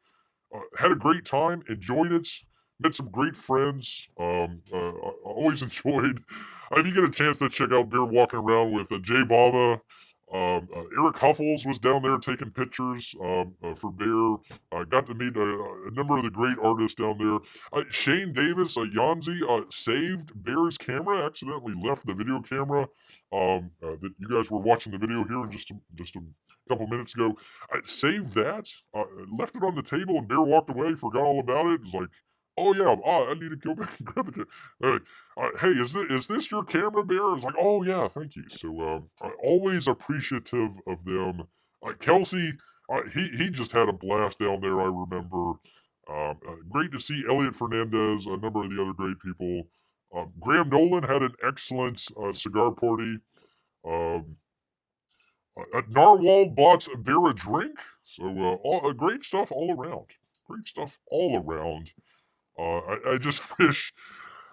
had a great time, enjoyed it, met some great friends. Always enjoyed. If you get a chance to check out Bear walking around with Jay Baba, Eric Huffles was down there taking pictures for Bear. I got to meet a number of the great artists down there. Shane Davis, Yanzi, saved Bear's camera, accidentally left the video camera that you guys were watching the video here in just a couple minutes ago. I saved that, left it on the table, and Bear walked away, forgot all about it. It was like, oh yeah, I need to go back and grab the camera. Hey, is this your camera, Bear? It's like, oh yeah, thank you. So, always appreciative of them. Kelsey, he just had a blast down there. I remember. Great to see Elliot Fernandez, a number of the other great people. Graham Nolan had an excellent cigar party. Um, Narwhal bought Bear a drink. So, great stuff all around. Great stuff all around. I just wish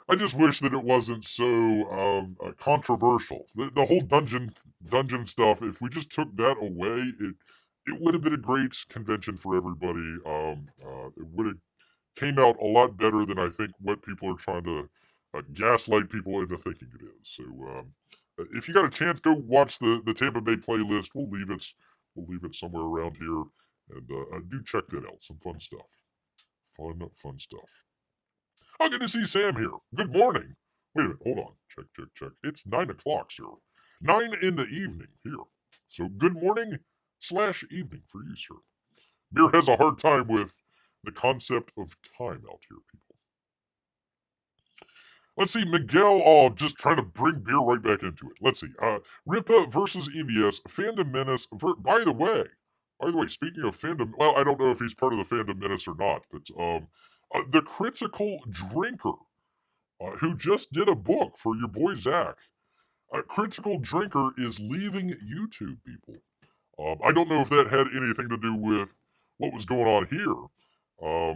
that it wasn't so controversial. The whole dungeon stuff. If we just took that away, it would have been a great convention for everybody. It would have came out a lot better than I think what people are trying to gaslight people into thinking it is. So, if you got a chance, go watch the Tampa Bay playlist. We'll leave it somewhere around here, and do check that out. Some fun stuff. Fun stuff. Oh, good to see Sam here. Good morning. Wait a minute, hold on. Check. It's 9 o'clock, sir. 9 in the evening here. So good morning/evening for you, sir. Beer has a hard time with the concept of time out here, people. Let's see, Miguel, just trying to bring Beer right back into it. Let's see, Ripa versus EVS, Fandom Menace, by the way, speaking of fandom, well, I don't know if he's part of the Fandom Menace or not, but, the Critical Drinker, who just did a book for your boy Zach. Critical Drinker is leaving YouTube, people. I don't know if that had anything to do with what was going on here,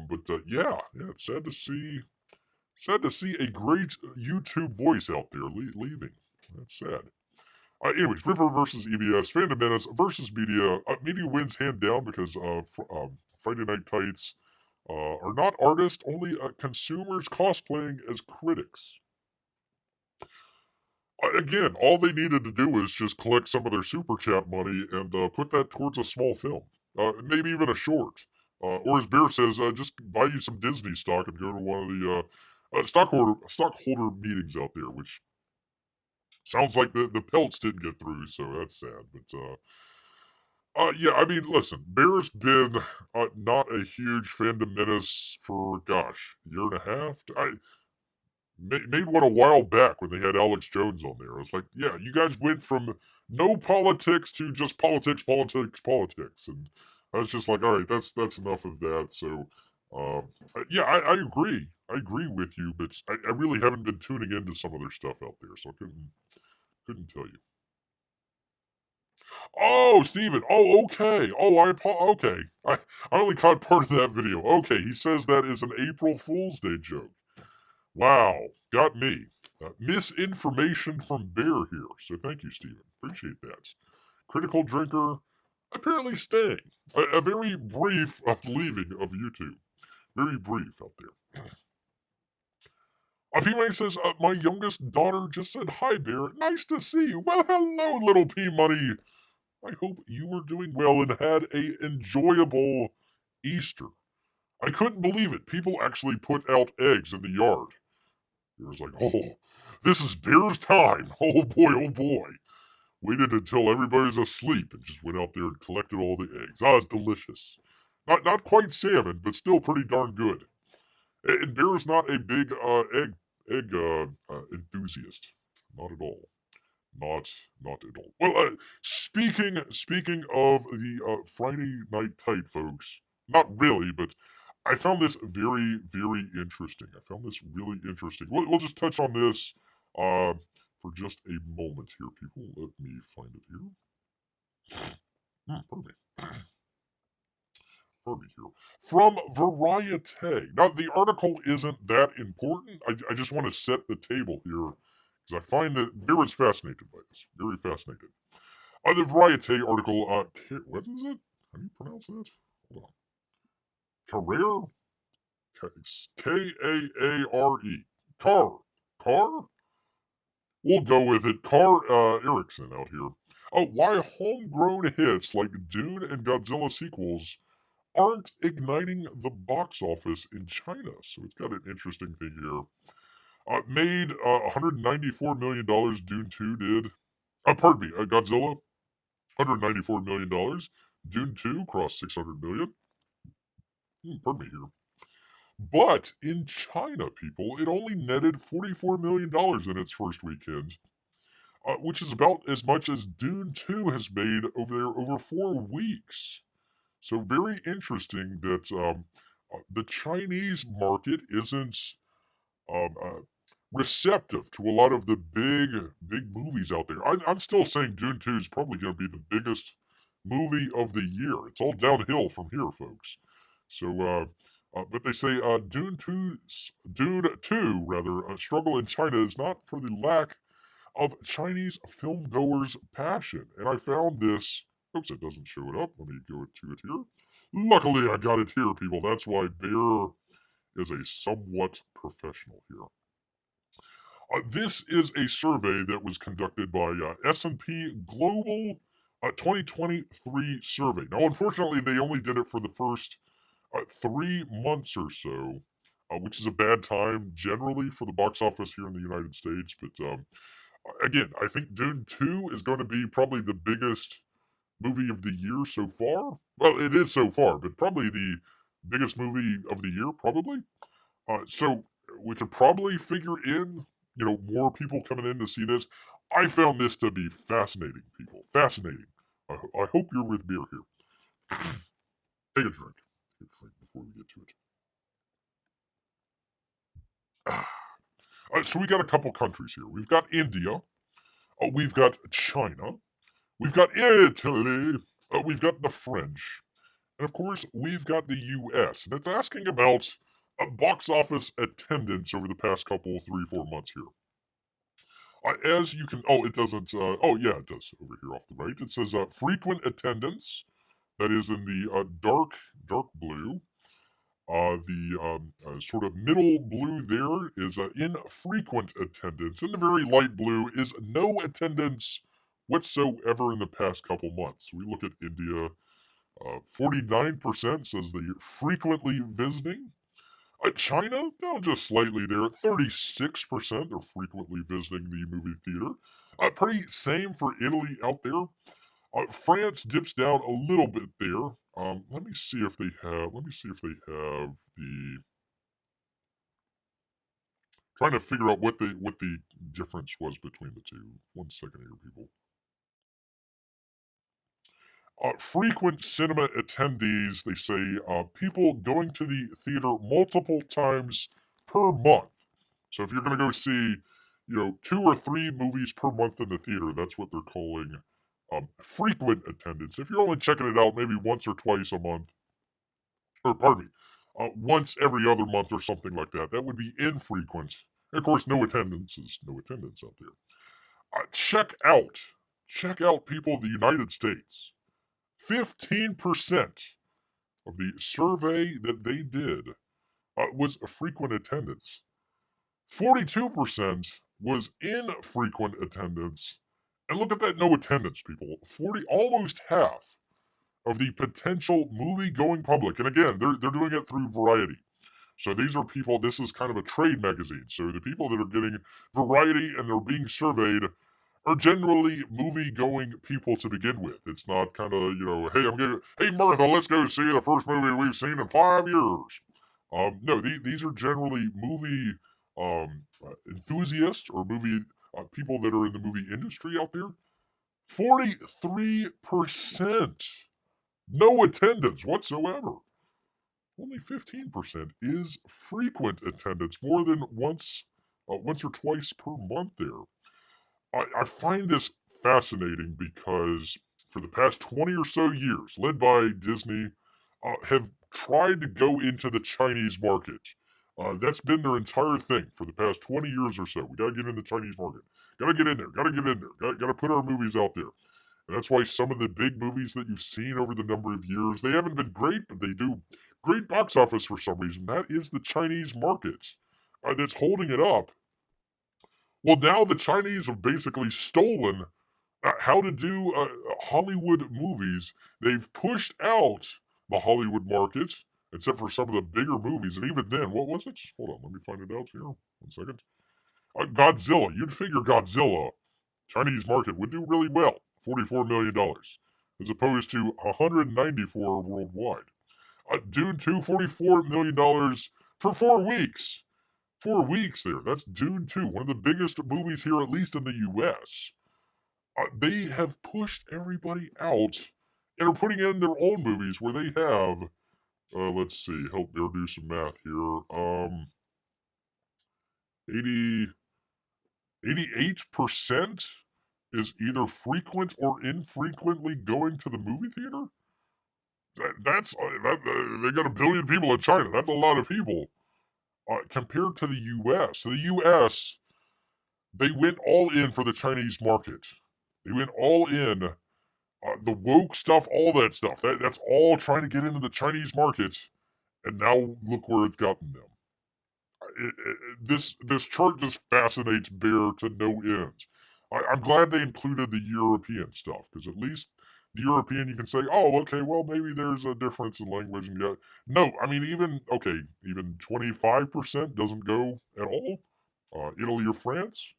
but yeah, it's sad to see. Sad to see a great YouTube voice out there leaving. That's sad. Anyways, Ripper versus EVS, Fandom Menace versus Media. Media wins hand down because Friday Night Tights are not artists, only consumers cosplaying as critics. Again, all they needed to do was just collect some of their super chat money and put that towards a small film, maybe even a short. Or as Bear says, just buy you some Disney stock and go to one of the stockholder meetings out there, which sounds like the pelts didn't get through, so that's sad. But yeah, I mean, listen, Bear's been not a huge Fandom Menace for, gosh, a year and a half. I made one a while back when they had Alex Jones on there. I was like, yeah, you guys went from no politics to just politics. And I was just like, all right, that's enough of that. So, yeah, I agree. I agree with you, but I really haven't been tuning into some of their stuff out there, so I couldn't tell you. Oh, Steven. Oh, okay. Oh, okay. I only caught part of that video. Okay, he says that is an April Fool's Day joke. Wow, got me. Misinformation from Bear here. So thank you, Steven. Appreciate that. Critical Drinker, apparently staying. A very brief leaving of YouTube. Very brief out there. P-Money says, my youngest daughter just said, hi, Bear. Nice to see you. Well, hello, little P-Money. I hope you were doing well and had a enjoyable Easter. I couldn't believe it. People actually put out eggs in the yard. It was like, oh, this is Bear's time. Oh boy, oh boy. Waited until everybody's asleep and just went out there and collected all the eggs. Ah, it's delicious. Not quite salmon, but still pretty darn good. And Bear's not a big egg enthusiast. Not at all. Not at all. Well, speaking of the Friday Night Tight, folks, not really, but I found this very, very interesting. I found this really interesting. We'll just touch on this for just a moment here, people. Let me find it here. Pardon me. Pardon me here. From Variete. Now, the article isn't that important. I just want to set the table here because I find that Bear is fascinated by this. Very fascinated. The Variete article, what is it? How do you pronounce that? Hold on. Carrere? K-A-A-R-E. Car? We'll go with it. Erickson out here. Why homegrown hits like Dune and Godzilla sequels aren't igniting the box office in China. So it's got an interesting thing here. Made $194 million, Dune 2 did. Pardon me, Godzilla, $194 million. Dune 2 crossed $600 million. Pardon me here. But in China, people, it only netted $44 million in its first weekend, which is about as much as Dune 2 has made over there over 4 weeks. So very interesting that the Chinese market isn't um, uh, receptive to a lot of the big movies out there. I'm still saying Dune 2 is probably going to be the biggest movie of the year. It's all downhill from here, folks. So, but they say Dune 2, struggle in China is not for the lack of Chinese film goers' passion. And I found this. Oops, it doesn't show it up. Let me go to it here. Luckily, I got it here, people. That's why Bear is a somewhat professional here. This is a survey that was conducted by S&P Global 2023 survey. Now, unfortunately, they only did it for the first 3 months or so, which is a bad time generally for the box office here in the United States. But again, I think Dune 2 is going to be probably the biggest movie of the year so far. Well, it is so far, but probably the biggest movie of the year, probably. So we could probably figure in, more people coming in to see this. I found this to be fascinating, people. Fascinating. I hope you're with Beer here. Take a drink. Take a drink before we get to it. So we got a couple countries here. We've got India. We've got China. We've got Italy. We've got the French. And of course, we've got the US. And it's asking about box office attendance over the past couple, 3-4 months here. As you can, it doesn't, it does over here off the right. It says frequent attendance. That is in the dark blue. The sort of middle blue there is infrequent attendance. And the very light blue is no attendance whatsoever in the past couple months. We look at India. 49% says they're frequently visiting. China, no, just slightly there. 36% are frequently visiting the movie theater. Pretty same for Italy out there. France dips down a little bit there. Let me see if they have. The. Trying to figure out what the difference was between the two. 1 second here, people. Frequent cinema attendees, they say, people going to the theater multiple times per month. So if you're going to go see, 2 or 3 movies per month in the theater, that's what they're calling Frequent attendance, if you're only checking it out maybe once or twice a month, or pardon me, once every other month or something like that, that would be infrequent. And of course, no attendance is no attendance out there. Check out. Check out, people, the United States. 15% of the survey that they did was frequent attendance. 42% was infrequent attendance. And look at that no attendance, people. Almost half of the potential movie-going public. And again, they're doing it through Variety. So these are people, this is kind of a trade magazine. So the people that are getting Variety and they're being surveyed are generally movie-going people to begin with. It's not kind of, hey Martha, let's go see the first movie we've seen in 5 years. No, these are generally movie enthusiasts or movie people that are in the movie industry out there. 43% no attendance whatsoever. Only 15% is frequent attendance, more than once or twice per month there. I find this fascinating because for the past 20 or so years, led by Disney, have tried to go into the Chinese market. That's been their entire thing for the past 20 years or so. We gotta get in the Chinese market. Gotta get in there. Gotta put our movies out there. And that's why some of the big movies that you've seen over the number of years, they haven't been great, but they do great box office for some reason. That is the Chinese market that's holding it up. Well, now the Chinese have basically stolen how to do Hollywood movies. They've pushed out the Hollywood market, except for some of the bigger movies. And even then, what was it? Hold on, let me find it out here. 1 second. Godzilla. You'd figure Godzilla, Chinese market, would do really well. $44 million, as opposed to $194 worldwide. Dune 2, $44 million for 4 weeks. 4 weeks there. That's Dune 2, one of the biggest movies here, at least in the U.S. They have pushed everybody out and are putting in their own movies where they have, let's see, help me do some math here. 88% is either frequent or infrequently going to the movie theater. They got 1 billion people in China. That's a lot of people compared to the U.S. So the U.S., they went all in for the Chinese market. They went all in. The woke stuff, all that stuff. That's all trying to get into the Chinese market, and now look where it's gotten them. This chart just fascinates Bear to no end. I'm glad they included the European stuff, because at least the European you can say, oh, okay, well maybe there's a difference in language and yet. No, I mean even 25% doesn't go at all. Italy or France,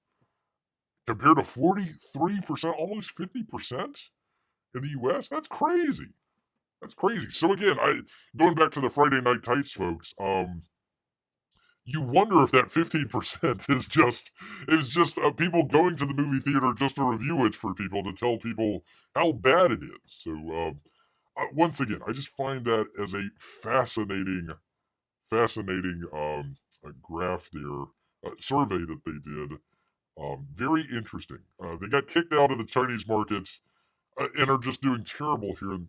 compared to 43%, almost 50% in the U.S. That's crazy. That's crazy. So again, going back to the Friday Night Tights, folks. You wonder if that 15% is just people going to the movie theater just to review it for people, to tell people how bad it is. So once again, I just find that as a fascinating graph there, survey that they did. Very interesting. They got kicked out of the Chinese market and are just doing terrible here in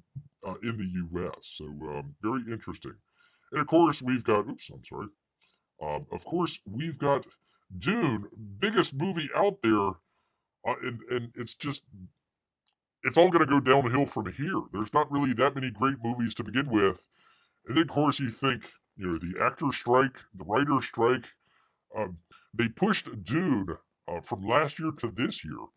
the U.S. So very interesting. And of course, we've got. Oops, I'm sorry. Of course, we've got Dune, biggest movie out there, and it's all going to go downhill from here. There's not really that many great movies to begin with, and then of course you think, the actor strike, the writer strike, they pushed Dune from last year to this year.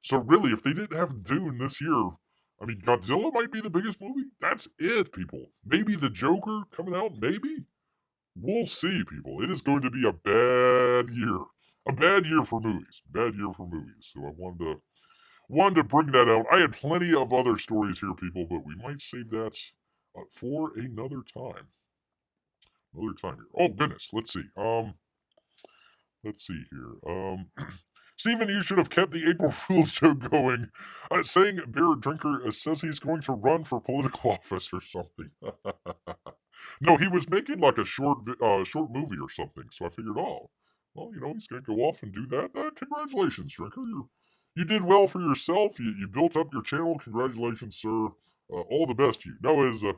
So really, if they didn't have Dune this year, I mean, Godzilla might be the biggest movie. That's it, people. Maybe the Joker coming out, maybe. We'll see, people. It is going to be a bad year. A bad year for movies. Bad year for movies. So I wanted to bring that out. I had plenty of other stories here, people, but we might save that for another time. Another time here. Oh goodness. Let's see. Let's see here. Stephen, you should have kept the April Fool's joke going, saying Beer Drinker says he's going to run for political office or something. No, he was making like a short movie or something. So I figured, oh, well, he's going to go off and do that. Congratulations, Drinker. You did well for yourself. You built up your channel. Congratulations, sir. All the best to you. No, as a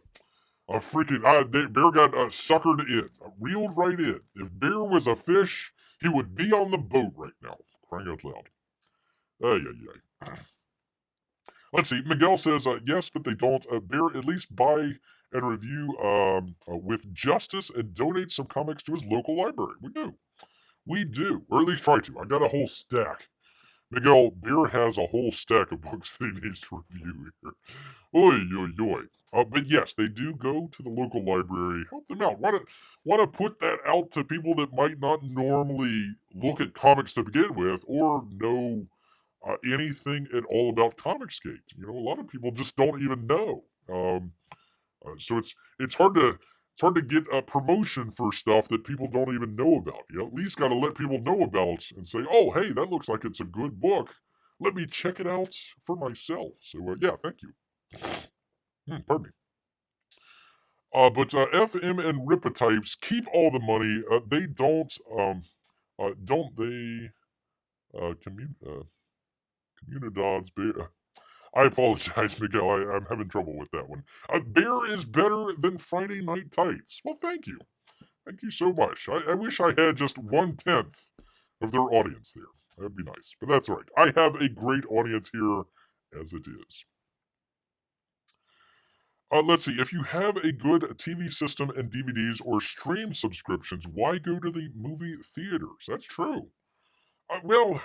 freaking Bear got suckered in, reeled right in. If Bear was a fish, he would be on the boat right now. Crying out loud. Ay, ay, ay. Let's see. Miguel says, yes, but they don't. Bear, at least buy and review with justice and donate some comics to his local library. We do. We do. Or at least try to. I got a whole stack. Miguel, Bear has a whole stack of books that he needs to review here. Oy, oy, oy. But yes, they do go to the local library. Help them out. Want to put that out to people that might not normally look at comics to begin with or know anything at all about Comicsgate. You know, a lot of people just don't even know. So it's hard to get a promotion for stuff that people don't even know about. You at least got to let people know about and say, "Oh, hey, that looks like it's a good book. Let me check it out for myself." So yeah, thank you. Pardon me. But FM and Ripotypes keep all the money. They don't they? Communidons. I apologize, Miguel. I'm having trouble with that one. Bear is better than Friday Night Tights. Well, thank you. Thank you so much. I wish I had just 1/10 of their audience there. That'd be nice. But that's all right. I have a great audience here as it is. Let's see. If you have a good TV system and DVDs or stream subscriptions, why go to the movie theaters? That's true. Well,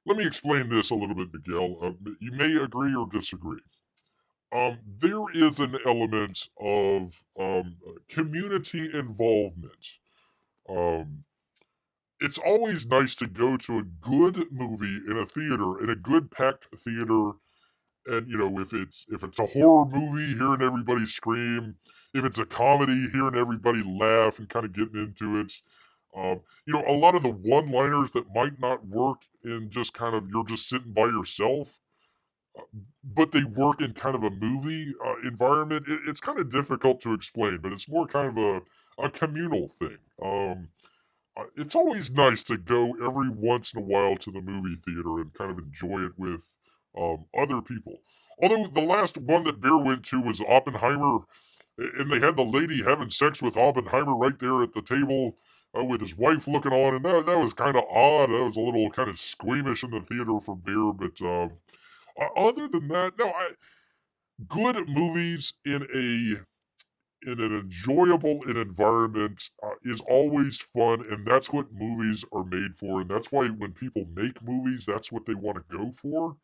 let me explain this a little bit, Miguel. You may agree or disagree. There is an element of community involvement. Um, it's always nice to go to a good movie in a theater, in a good packed theater, and if it's a horror movie, hearing everybody scream. If it's a comedy, hearing everybody laugh and kind of getting into it. A lot of the one-liners that might not work in just kind of you're just sitting by yourself, but they work in kind of a movie environment. It's kind of difficult to explain, but it's more kind of a communal thing. It's always nice to go every once in a while to the movie theater and kind of enjoy it with other people. Although the last one that Bear went to was Oppenheimer, and they had the lady having sex with Oppenheimer right there at the table with his wife looking on, and that was kind of odd. That was a little kind of squeamish in the theater for Bear, but other than that, no. Good movies in an enjoyable environment is always fun, and that's what movies are made for. And that's why when people make movies, that's what they want to go for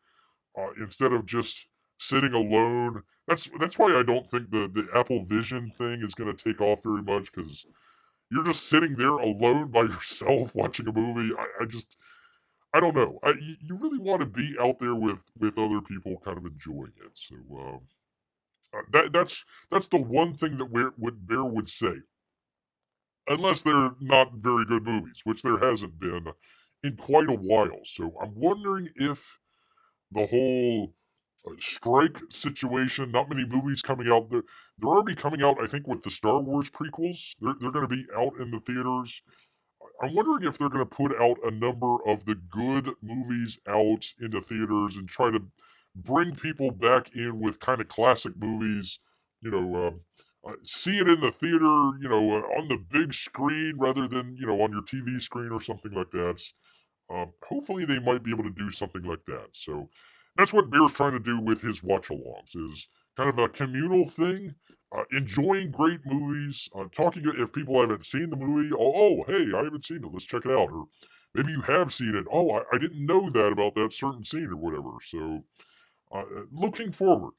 instead of just sitting alone. That's why I don't think the Apple Vision thing is going to take off very much because you're just sitting there alone by yourself watching a movie. I don't know. You really want to be out there with other people, kind of enjoying it. So that's the one thing that Bear would say, unless they're not very good movies, which there hasn't been in quite a while. So I'm wondering if the whole strike situation, not many movies coming out. They're already coming out, I think, with the Star Wars prequels. They're going to be out in the theaters. I'm wondering if they're going to put out a number of the good movies out into theaters and try to bring people back in with kind of classic movies. You know, see it in the theater. On the big screen rather than on your TV screen or something like that. Hopefully, they might be able to do something like that. So that's what Bear's trying to do with his watch-alongs is kind of a communal thing. Enjoying great movies, talking if people haven't seen the movie. Oh, hey, I haven't seen it. Let's check it out. Or maybe you have seen it. Oh, I didn't know that about that certain scene or whatever. So, looking forward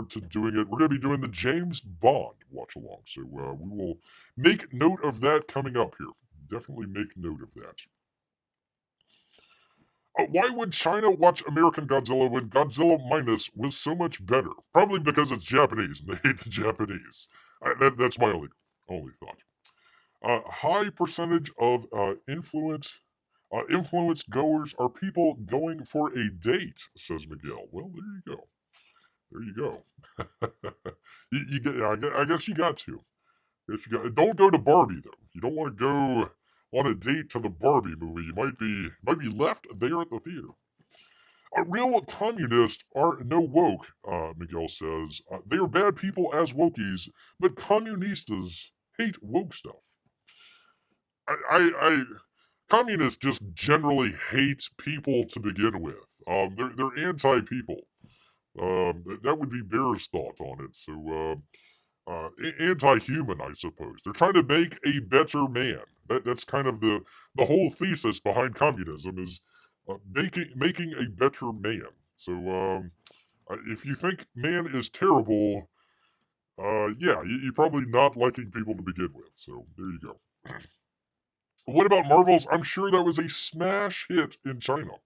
to doing it. We're going to be doing the James Bond watch along. So we will make note of that coming up here. Definitely make note of that. Why would China watch American Godzilla when Godzilla Minus was so much better? Probably because it's Japanese and they hate the Japanese. That's my only thought. High percentage of influenced goers are people going for a date, says Miguel. Well, there you go. There you go. I guess you got to. Don't go to Barbie though. You don't want to go on a date to the Barbie movie. You might be left there at the theater. Real communists are no woke, Miguel says. They are bad people as wokies, but communistas hate woke stuff. I communists just generally hate people to begin with. They're anti-people. That would be Bear's thought on it. So, anti-human, I suppose. They're trying to make a better man. That's kind of the whole thesis behind communism is making a better man. So, if you think man is terrible, yeah, you're probably not liking people to begin with. So there you go. What about Marvel's? I'm sure that was a smash hit in China.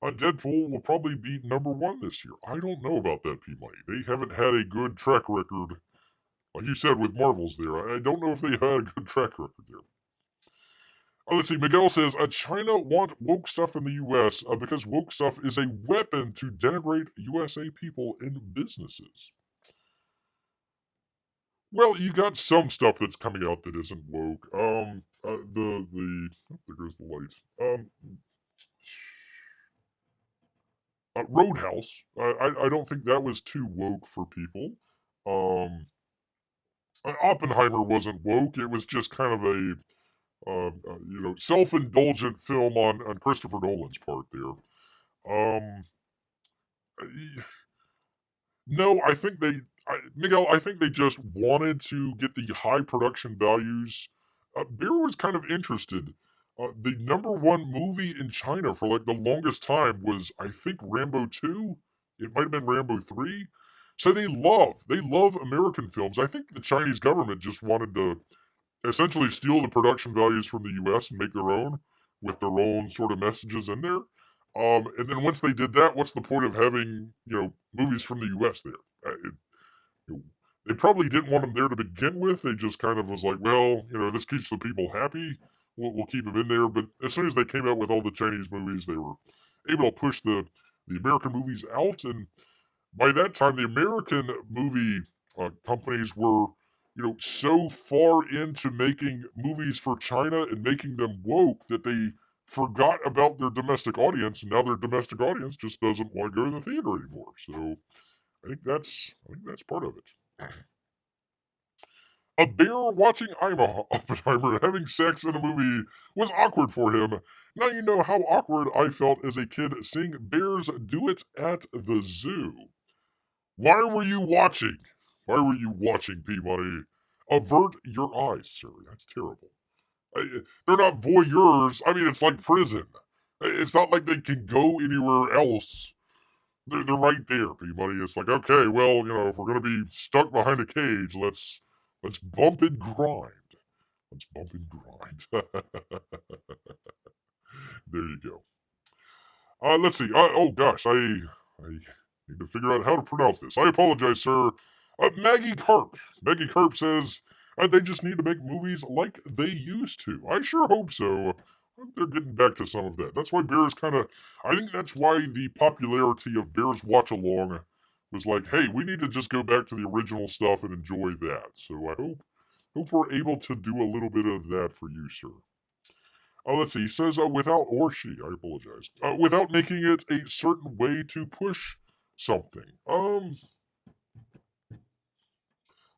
Deadpool will probably be #1 this year. I don't know about that, P-Money. They haven't had a good track record, like you said, with Marvel's there. I don't know if they had a good track record there. Let's see. Miguel says, China want woke stuff in the U.S. Because woke stuff is a weapon to denigrate USA people in businesses. Well, you got some stuff that's coming out that isn't woke. There goes the light. Roadhouse. I don't think that was too woke for people. Um, Oppenheimer wasn't woke. It was just kind of a self-indulgent film on Christopher Nolan's part there. Um, no, Miguel, I think they just wanted to get the high production values. Beer was kind of interested. The #1 movie in China for like the longest time was, I think, Rambo 2. It might have been Rambo 3. So they love American films. I think the Chinese government just wanted to essentially steal the production values from the US and make their own with their own sort of messages in there. And then once they did that, what's the point of having, movies from the US there? It, they probably didn't want them there to begin with. They just kind of was like, well, this keeps the people happy. We'll keep them in there. But as soon as they came out with all the Chinese movies, they were able to push the American movies out. And by that time, the American movie companies were, so far into making movies for China and making them woke that they forgot about their domestic audience, and now their domestic audience just doesn't want to go to the theater anymore. So I think that's part of it. A bear watching Oppenheimer having sex in a movie was awkward for him. Now you know how awkward I felt as a kid seeing bears do it at the zoo. Why were you watching? Why were you watching, Peabody? Avert your eyes, sir. That's terrible. They're not voyeurs. I mean, it's like prison. It's not like they can go anywhere else. They're right there, Peabody. It's like, okay, well, if we're gonna be stuck behind a cage, let's bump and grind. Let's bump and grind. There you go. Let's see. Oh gosh, I need to figure out how to pronounce this. I apologize, sir. Maggie Carp. Maggie Carp says they just need to make movies like they used to. I sure hope so. I hope they're getting back to some of that. That's why Bears I think that's why the popularity of Bears Watch Along was like, hey, we need to just go back to the original stuff and enjoy that. So I hope we're able to do a little bit of that for you, sir. Let's see. He says without, or she, I apologize, without making it a certain way to push something.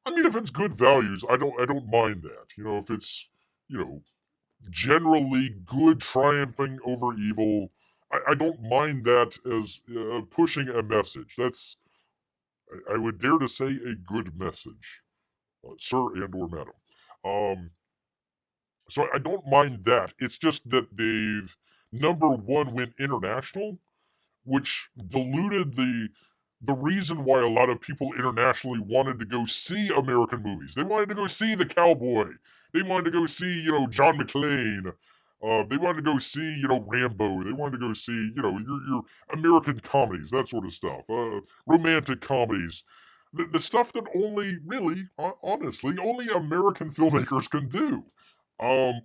I mean, if it's good values, I don't mind that. If it's, you know, generally good triumphing over evil, I don't mind that as pushing a message. I would dare to say, a good message, sir and or madam. Um, so I don't mind that. It's just that they've #1 went international, which diluted the reason why a lot of people internationally wanted to go see American movies. They wanted to go see The Cowboy. They wanted to go see, John McClane. They wanted to go see, Rambo. They wanted to go see, your American comedies, that sort of stuff. Romantic comedies. The stuff that only, really, honestly, only American filmmakers can do.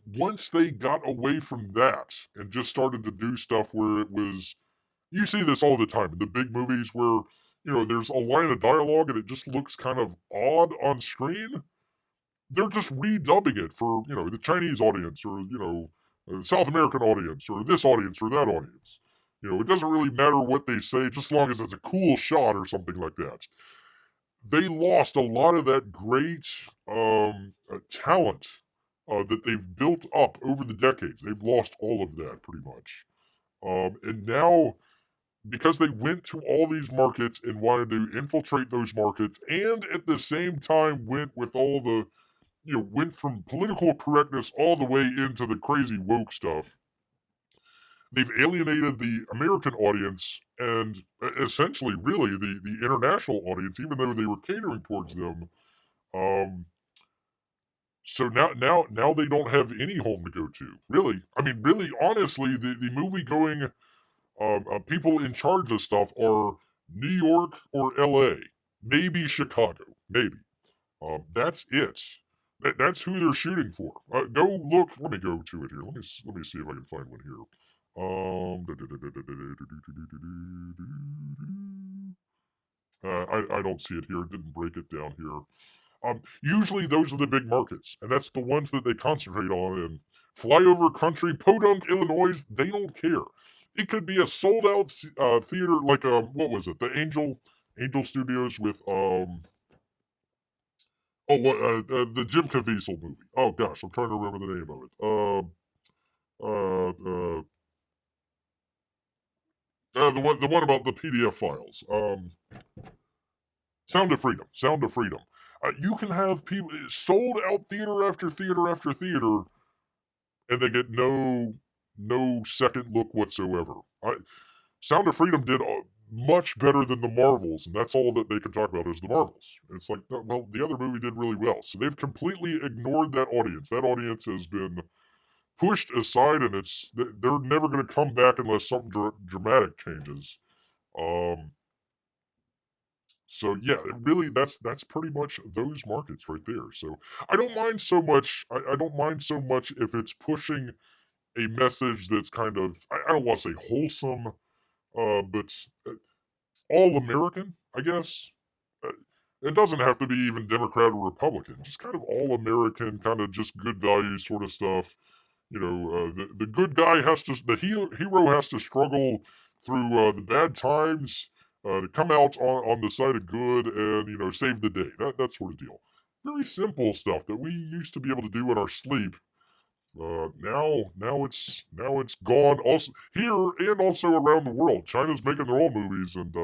Once they got away from that and just started to do stuff where it was, you see this all the time in the big movies where, there's a line of dialogue and it just looks kind of odd on screen. They're just redubbing it for, the Chinese audience or, South American audience or this audience or that audience. It doesn't really matter what they say, just as long as it's a cool shot or something like that. They lost a lot of that great talent that they've built up over the decades. They've lost all of that pretty much. And now, because they went to all these markets and wanted to infiltrate those markets, and at the same time went with all the, went from political correctness all the way into the crazy woke stuff. They've alienated the American audience and essentially, really, the international audience, even though they were catering towards them. Um, so now they don't have any home to go to. Really, I mean, really, honestly, the movie going people in charge of stuff are New York or L.A., maybe Chicago, maybe. That's it. That's who they're shooting for. Go look. Let me go to it here. Let me see if I can find one here. I don't see it here. It didn't break it down here. Usually those are the big markets, and that's the ones that they concentrate on. And flyover country, Podunk, Illinois, they don't care. It could be a sold out theater like what was it? The Angel Studios with the Jim Caviezel movie. Oh gosh, I'm trying to remember the name of it. The one about the PDF files. Sound of Freedom. Sound of Freedom. You can have people sold out theater after theater after theater, and they get no second look whatsoever. Sound of Freedom did much better than the Marvels, and that's all that they can talk about is the Marvels. It's like, well, the other movie did really well, so they've completely ignored that audience. That audience has been pushed aside, and they're never going to come back unless something dramatic changes. So yeah, really, that's pretty much those markets right there. So I don't mind so much. I don't mind so much if it's pushing a message that's kind of I don't want to say wholesome, but all American, I guess. Uh, it doesn't have to be even Democrat or Republican. Just kind of all American, kind of just good values sort of stuff. The good guy hero has to struggle through the bad times to come out on the side of good and save the day. That sort of deal. Very simple stuff that we used to be able to do in our sleep. Now it's gone. Also here and also around the world. China's making their own movies, and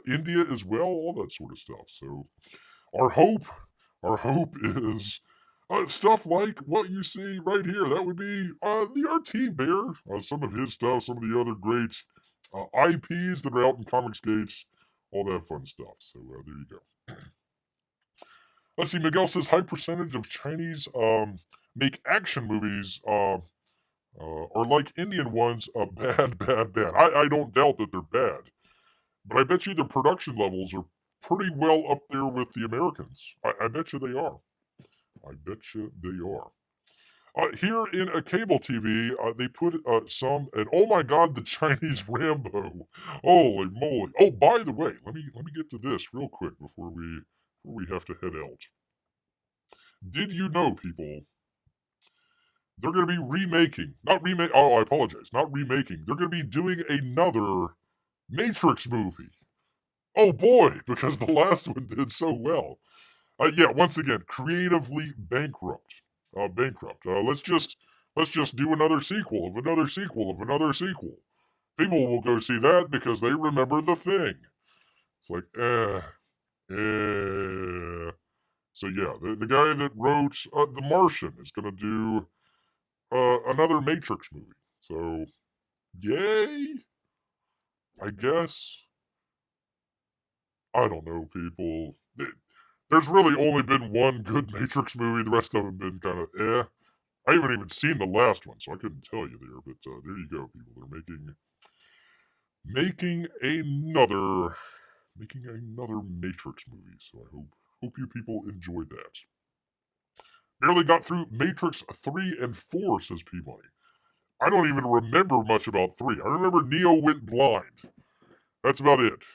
India as well. All that sort of stuff. So our hope, our hope is stuff like what you see right here. That would be the Art Thibert, some of his stuff, some of the other great IPs that are out in Comicsgate, all that fun stuff. So there you go. Let's see. Miguel says high percentage of Chinese make action movies are like Indian ones, bad, bad, bad. I don't doubt that they're bad, but I bet you the production levels are pretty well up there with the Americans. I bet you they are. I bet you they are. Here in a cable TV, they put some, and oh my God, the Chinese Rambo! Holy moly! Oh, by the way, let me get to this real quick before we have to head out. Did you know, people? They're going to be remaking, not remake. Oh, I apologize, not remaking. They're going to be doing another Matrix movie. Oh boy, because the last one did so well. Yeah, once again, creatively bankrupt. Bankrupt. Let's just do another sequel of another sequel of another sequel. People will go see that because they remember the thing. It's like, eh. So yeah, the guy that wrote The Martian is gonna do another Matrix movie. So, yay! I guess. I don't know, people. There's really only been one good Matrix movie. The rest of them been kind of eh. I haven't even seen the last one, so I couldn't tell you there. But there you go, people. They're making another Matrix movie. So I hope you people enjoyed that. Barely got through Matrix 3 and 4, says P-Money. I don't even remember much about 3. I remember Neo went blind. That's about it.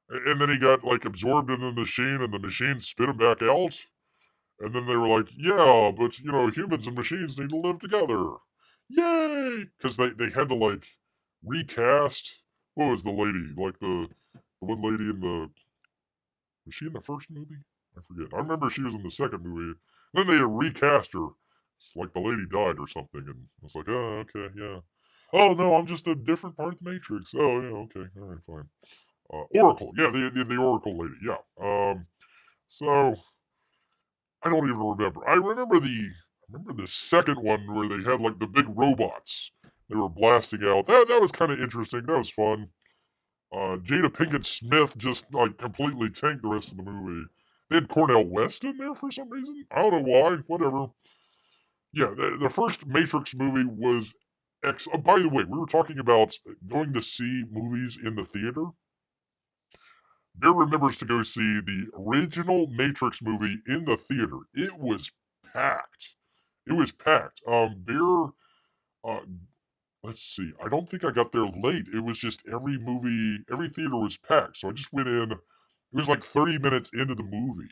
And then he got like absorbed in the machine, and the machine spit him back out. And then they were like, yeah, but humans and machines need to live together. Yay! Because they had to like recast. What was the lady? Like the one lady in the. Was she in the first movie? I forget. I remember she was in the second movie. Then they recast her. It's like the lady died or something, and I was like, oh, okay, yeah. Oh no, I'm just a different part of the Matrix. Oh yeah, okay, all right, fine. Oracle, yeah, the Oracle lady, yeah. So I don't even remember. I remember the second one where they had like the big robots. They were blasting out. That was kind of interesting. That was fun. Jada Pinkett Smith just like completely tanked the rest of the movie. They had Cornel West in there for some reason. I don't know why. Whatever. Yeah, the first Matrix movie was by the way, we were talking about going to see movies in the theater. Bear remembers to go see the original Matrix movie in the theater. It was packed. It was packed. Bear, uh, let's see. I don't think I got there late. It was just every theater was packed. So I just went in. It was like 30 minutes into the movie,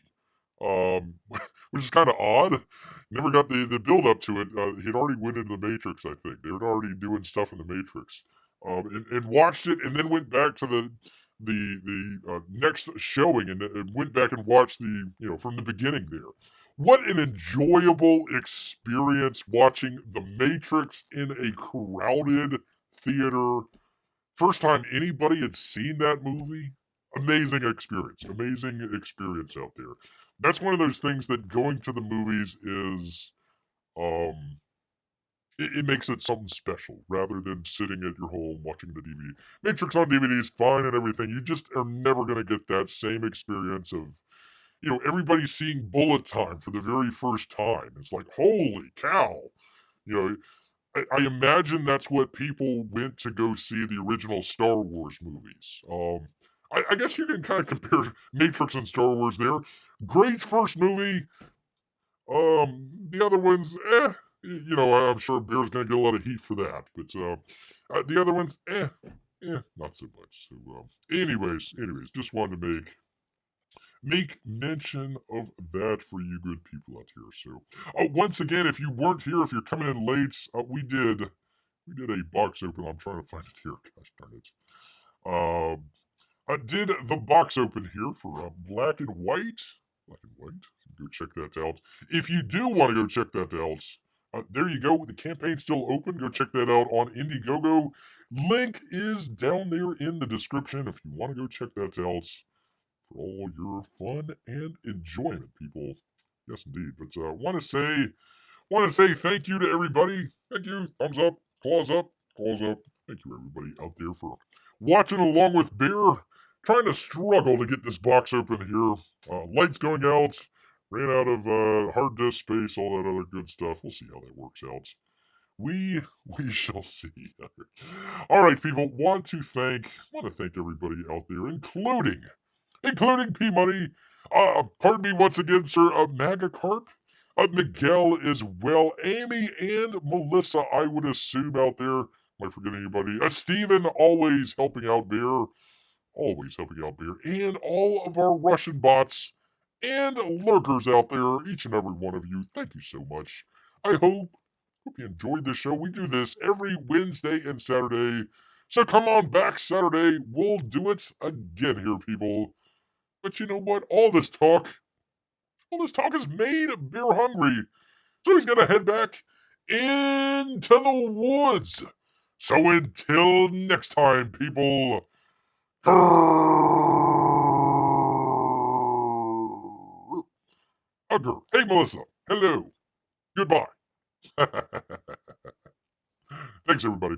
which is kind of odd. Never got the build up to it. He'd already went into the Matrix, I think. They were already doing stuff in the Matrix, and watched it, and then went back to the next showing, and went back and watched from the beginning there. What an enjoyable experience watching The Matrix in a crowded theater. First time anybody had seen that movie. Amazing experience. Amazing experience out there. That's one of those things that going to the movies is, um, it makes it something special rather than sitting at your home watching the DVD. Matrix on DVD is fine and everything. You just are never going to get that same experience of, everybody seeing Bullet Time for the very first time. It's like, holy cow. You know, I imagine that's what people went to go see the original Star Wars movies. I guess you can kind of compare Matrix and Star Wars there. Great first movie. The other ones, I'm sure Bear's gonna get a lot of heat for that, but the other ones, not so much. So, anyways, just wanted to make mention of that for you good people out here. So, once again, if you weren't here, if you're coming in late, we did a box open. I'm trying to find it here. Gosh darn it. I did the box open here for Black and White. Black and White. Go check that out. If you do want to go check that out, there you go. The campaign's still open. Go check that out on Indiegogo. Link is down there in the description if you want to go check that out for all your fun and enjoyment, people. Yes, indeed. But want to say thank you to everybody. Thank you. Thumbs up, claws up, claws up. Thank you, everybody out there for watching along with Bear. Trying to struggle to get this box open here. Lights going out. Ran out of hard disk space, all that other good stuff. We'll see how that works out. We shall see. All right, people. Want to thank everybody out there, including P Money. Pardon me once again, sir. Magacarp. Miguel as well. Amy and Melissa, I would assume out there. Am I forgetting anybody? Steven, always helping out Bear. Always helping out Bear. And all of our Russian bots and lurkers out there, each and every one of you. Thank you so much. I hope you enjoyed the show. We do this every Wednesday and Saturday. So come on back Saturday. We'll do it again here, people. But you know what? All this talk has made Bear hungry. So he's gonna head back into the woods. So until next time, people. Hugger. Hey, Melissa. Hello. Goodbye. Thanks, everybody.